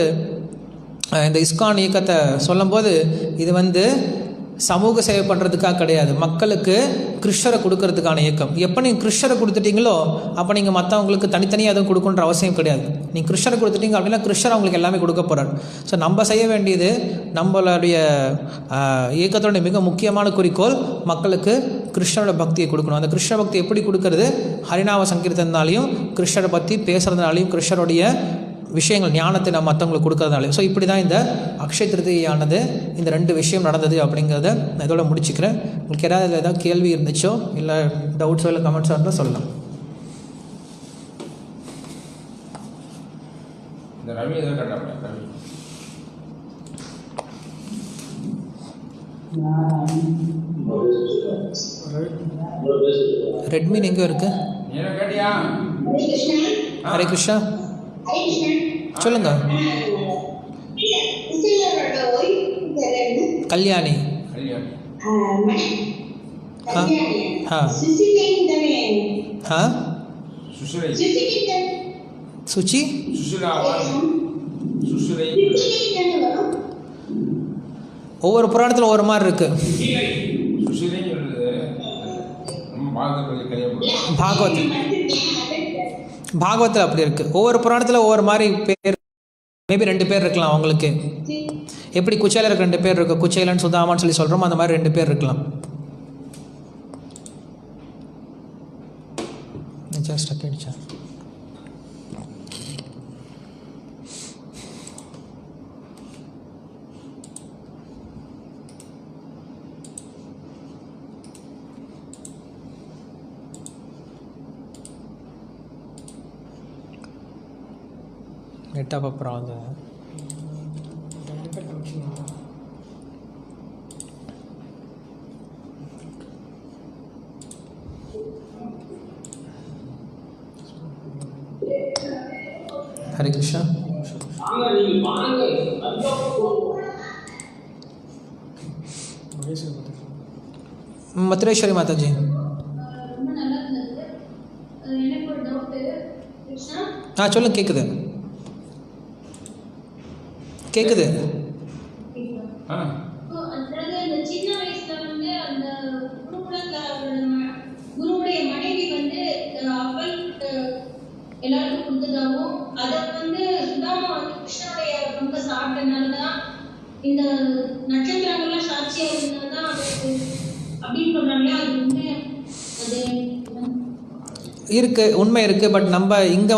[SPEAKER 1] இந்த இஸ்கான் இயக்கத்தை சொல்லும்போது இது வந்து சமூக சேவை பண்ணுறதுக்காக கிடையாது, மக்களுக்கு கிருஷ்ணரை கொடுக்கறதுக்கான இயக்கம். எப்போ நீங்கள் கிருஷ்ணரை கொடுத்துட்டீங்களோ அப்போ நீங்கள் மற்றவங்களுக்கு தனித்தனியாக எதுவும் கொடுக்கணுன்ற அவசியம் கிடையாது. நீங்கள் கிருஷ்ணரை கொடுத்துட்டீங்க அப்படின்னா கிருஷ்ணர் அவங்களுக்கு எல்லாமே கொடுக்க போகிறார். ஸோ நம்ம செய்ய வேண்டியது, நம்மளுடைய இயக்கத்தோட மிக முக்கியமான குறிக்கோள் மக்களுக்கு கிருஷ்ணரோட பக்தியை கொடுக்கணும். அந்த கிருஷ்ண பக்தி எப்படி கொடுக்கறது? ஹரிநாம சங்கீர்த்தனாலையும், கிருஷ்ணரை பற்றி பேசுகிறதுனாலையும், கிருஷ்ணருடைய விஷயங்கள் ஞானத்தை நம்ம மற்றவங்களுக்கு கொடுக்கறதுனால. ஸோ இப்படி தான் இந்த அக்ஷய திருதியானது இந்த 2 விஷயம் நடந்தது அப்படிங்கிறத நான் இதோட முடிச்சுக்கிறேன். உங்களுக்கு ஏதாவது கேள்வி இருந்துச்சோ இல்லை டவுட்ஸோ இல்லை கமெண்ட்ஸோ இருந்தால் சொல்லலாம். ரெட்மி எங்கே இருக்கு? ஹரே கிருஷ்ணா, சொல்லுங்க. கல்யாணி. சுச்சி ஒவ்வொரு புராணத்தில் ஒவ்வொரு மாதிரி இருக்கு. பாகவத்தில் அப்படி இருக்கு. ஒவ்வொரு புராணத்தில் ஒவ்வொரு மாதிரி பேர், மேபி 2 பேர் இருக்கலாம் அவங்களுக்கு. எப்படி குச்சேலருக்கு 2 பேர் இருக்கு, குச்சேலன் சுதாமான்னு சொல்லி சொல்கிறோம், அந்த மாதிரி 2 பேர் இருக்கலாம். ஜஸ்ட் அடிச்சா நெட்டாக அப்புறம் அது ஹரே கிருஷ்ணா. மதுரேஸ்வரி மாதாஜி. சொல்லுங்க. கேட்குது கேட்குது.
[SPEAKER 2] எல்லாருக்கும் கொடுத்ததாகவும் அதை சுதாமா கிருஷ்ணனுடைய பங்கு சாப்பிட்டனாலதான் இந்த நட்சத்திரங்கள்லாம் சாட்சியா இருந்ததுதான் அப்படின்னு சொல்றாங்க. அது
[SPEAKER 1] இருக்குது, உண்மை இருக்குது. பட் நம்ம இங்கே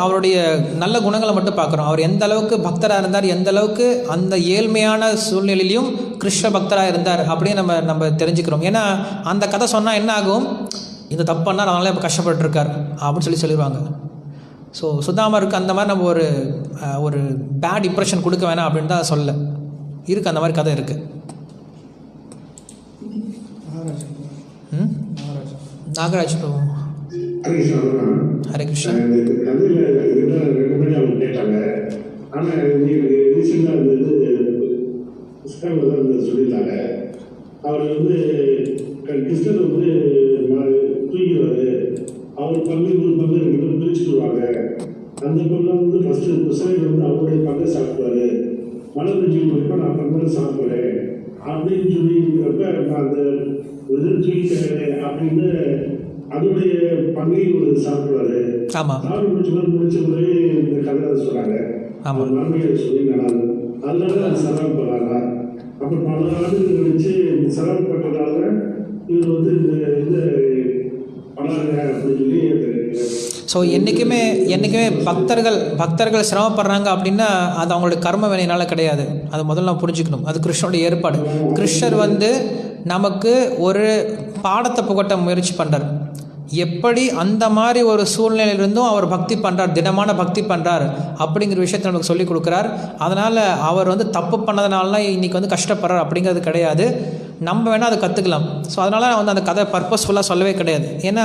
[SPEAKER 1] அவருடைய நல்ல குணங்களை மட்டும் பார்க்குறோம். அவர் எந்த அளவுக்கு பக்தராக இருந்தார், எந்த அளவுக்கு அந்த ஏழ்மையான சூழ்நிலையிலையும் கிருஷ்ண பக்தராக இருந்தார் அப்படின்னு நம்ம தெரிஞ்சுக்கிறோம். ஏன்னா அந்த கதை சொன்னால் என்ன ஆகும், இந்த தப்பு பண்ணால் அதனால இப்போ கஷ்டப்பட்டுருக்கார் அப்படின்னு சொல்லிடுவாங்க. ஸோ சுதாமருக்கு அந்த மாதிரி நம்ம ஒரு பேட் இம்ப்ரெஷன் கொடுக்க வேணாம் அப்படின்னு தான் சொல்ல இருக்குது. அந்த மாதிரி கதை இருக்குது. நாகராஜ் பிரபு. ஹரே கிருஷ்ணா.
[SPEAKER 3] கேட்டாங்க. ஆனால் ரீசெண்டாக சொல்லியிருந்தாங்க. அவர் கிருஷ்ணர் தூக்கிடுவார். அவர் பங்கு ஒரு பங்கு 2 பேரும் பிரிச்சுடுவாங்க. அந்த பங்கு ஃபஸ்ட்டு கிருஷ்ணர் அவருடைய பங்கை சாப்பிடுவார். மழை பெஞ்சு போயிருப்பா நான் பங்கு சாப்பிடுவேன் அப்படின்னு சொல்லியிருக்கிறப்ப நான் அந்த ஒரு தூக்கிட்டேன் அப்படின்னு அதோடைய பங்கை சாப்பிடுவாரு. முடிச்ச முறை இந்த கதை சொல்றாங்க. நன்மையை சொல்லி நடாது. அதனால அது சிரமப்படுறாங்க. அப்புறம் பல ஆண்டுகள் கழிச்சு சிரமப்பட்டதால இவர் இந்த இது பண்ணாங்க அப்படின்னு சொல்லி.
[SPEAKER 1] ஸோ என்றைக்குமே பக்தர்கள் சிரமப்படுறாங்க அப்படின்னா அது அவங்களுடைய கர்ம வினையினால் கிடையாது. அது முதல்ல நம்ம புரிஞ்சுக்கணும். அது கிருஷ்ணனுடைய ஏற்பாடு. கிருஷ்ணர் நமக்கு ஒரு பாடத்தை புகட்ட முயற்சி பண்ணுறார். எப்படி அந்த மாதிரி ஒரு சூழ்நிலையிலிருந்தும் அவர் பக்தி பண்ணுறார், திடமான பக்தி பண்ணுறார் அப்படிங்கிற விஷயத்தை நமக்கு சொல்லிக் கொடுக்குறார். அதனால் அவர் தப்பு பண்ணதுனாலாம் இன்றைக்கி கஷ்டப்படுறார் அப்படிங்கிறது கிடையாது. நம்ம வேணால் அதை கற்றுக்கலாம். ஸோ அதனால் அந்த கதை பர்பஸ்ஃபுல்லாக சொல்லவே கிடையாது. ஏன்னா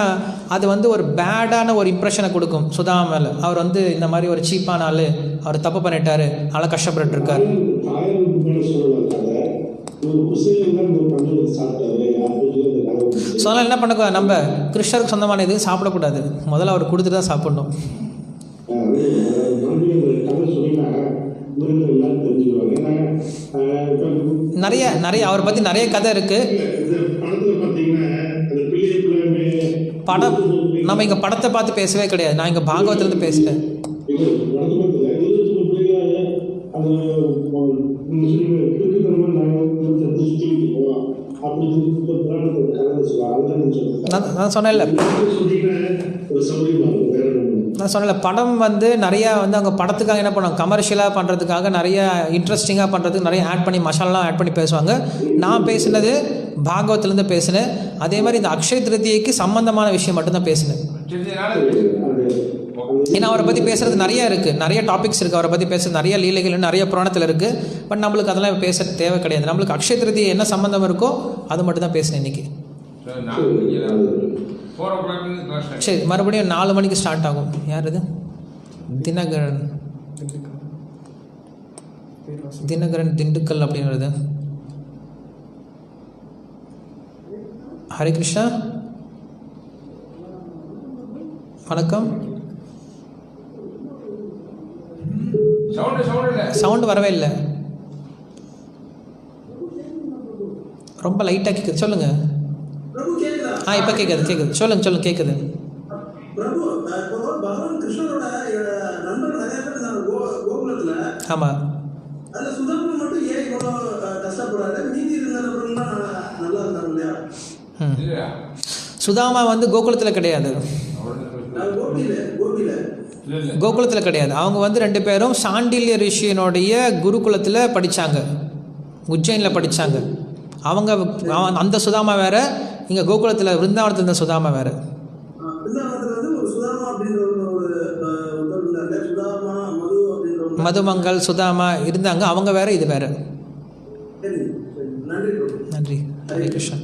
[SPEAKER 1] அது ஒரு பேடான ஒரு இம்ப்ரெஷனை கொடுக்கும் சுதாமா மேலே. அவர் இந்த மாதிரி ஒரு சீப்பான ஆள், அவர் தப்பு பண்ணிட்டார், அதனால் கஷ்டப்பட்டுருக்கார். ஸோ அதனால் என்ன பண்ணக்கூடாது, நம்ம கிருஷ்ணருக்கு சொந்தமான எதுவும் சாப்பிடக்கூடாது. முதல்ல அவர் கொடுத்துட்டு தான் சாப்பிடணும். நிறைய அவரை பற்றி நிறைய கதை இருக்குது. படம் நம்ம இங்கே படத்தை பார்த்து பேசவே கிடையாது. நான் இங்கே பாகவத்திலேருந்து பேசிட்டேன். நான் சொன்னேன்ல, நான் சொன்னல படம் வந்து நிறையா வந்து அவங்க படத்துக்காக என்ன பண்ணுவாங்க, கமர்ஷியலாக பண்ணுறதுக்காக நிறைய இன்ட்ரெஸ்டிங்காக பண்ணுறதுக்கு நிறைய ஆட் பண்ணி மசாலாலாம் ஆட் பண்ணி பேசுவாங்க. நான் பேசுனது பாகவத்துலேருந்து பேசினேன். அதே மாதிரி இந்த அக்ஷய திருதியைக்கு சம்மந்தமான விஷயம் மட்டும்தான் பேசினேன். ஏன்னா அவரை பற்றி பேசுகிறது நிறையா இருக்குது, நிறைய டாபிக்ஸ் இருக்குது, அவரை பற்றி பேசுகிறது நிறைய லீலைகள் நிறைய புராணத்தில் இருக்குது. பட் நம்மளுக்கு அதெல்லாம் பேச தேவை கிடையாது. நம்மளுக்கு அக்ஷய திருதியை என்ன சம்மந்தம் இருக்கோ அது மட்டும் தான் பேசினேன் இன்றைக்கி. சரி, மறுபடியும் 4 மணிக்கு ஸ்டார்ட் ஆகும். யார் இது? தினகரன் திண்டுக்கல் அப்படின்றது. ஹரே கிருஷ்ணா, வணக்கம். சவுண்டு வரவே இல்லை, ரொம்ப லைட்டாக கேட்குது. சொல்லுங்கள். இப்போ கேட்குது. சொல்லுங்க கேட்குது. ஆமாம். சுதாமா வந்து கோகுலத்தில் கிடையாது, கோகுலத்தில் கிடையாது. அவங்க வந்து 2 பேரும் சாண்டில்ய ரிஷியனுடைய குருகுலத்தில் படித்தாங்க, உஜ்ஜைனில் படித்தாங்க. அவங்க அந்த சுதாமா வேறு, இங்கே கோகுலத்தில் விருந்தாவனத்தில் இருந்த சுதாமா வேறு. மதுமங்கள் சுதாமா இருந்தாங்க, அவங்க வேறு, இது வேறு. நன்றி. ஹரே கிருஷ்ணா.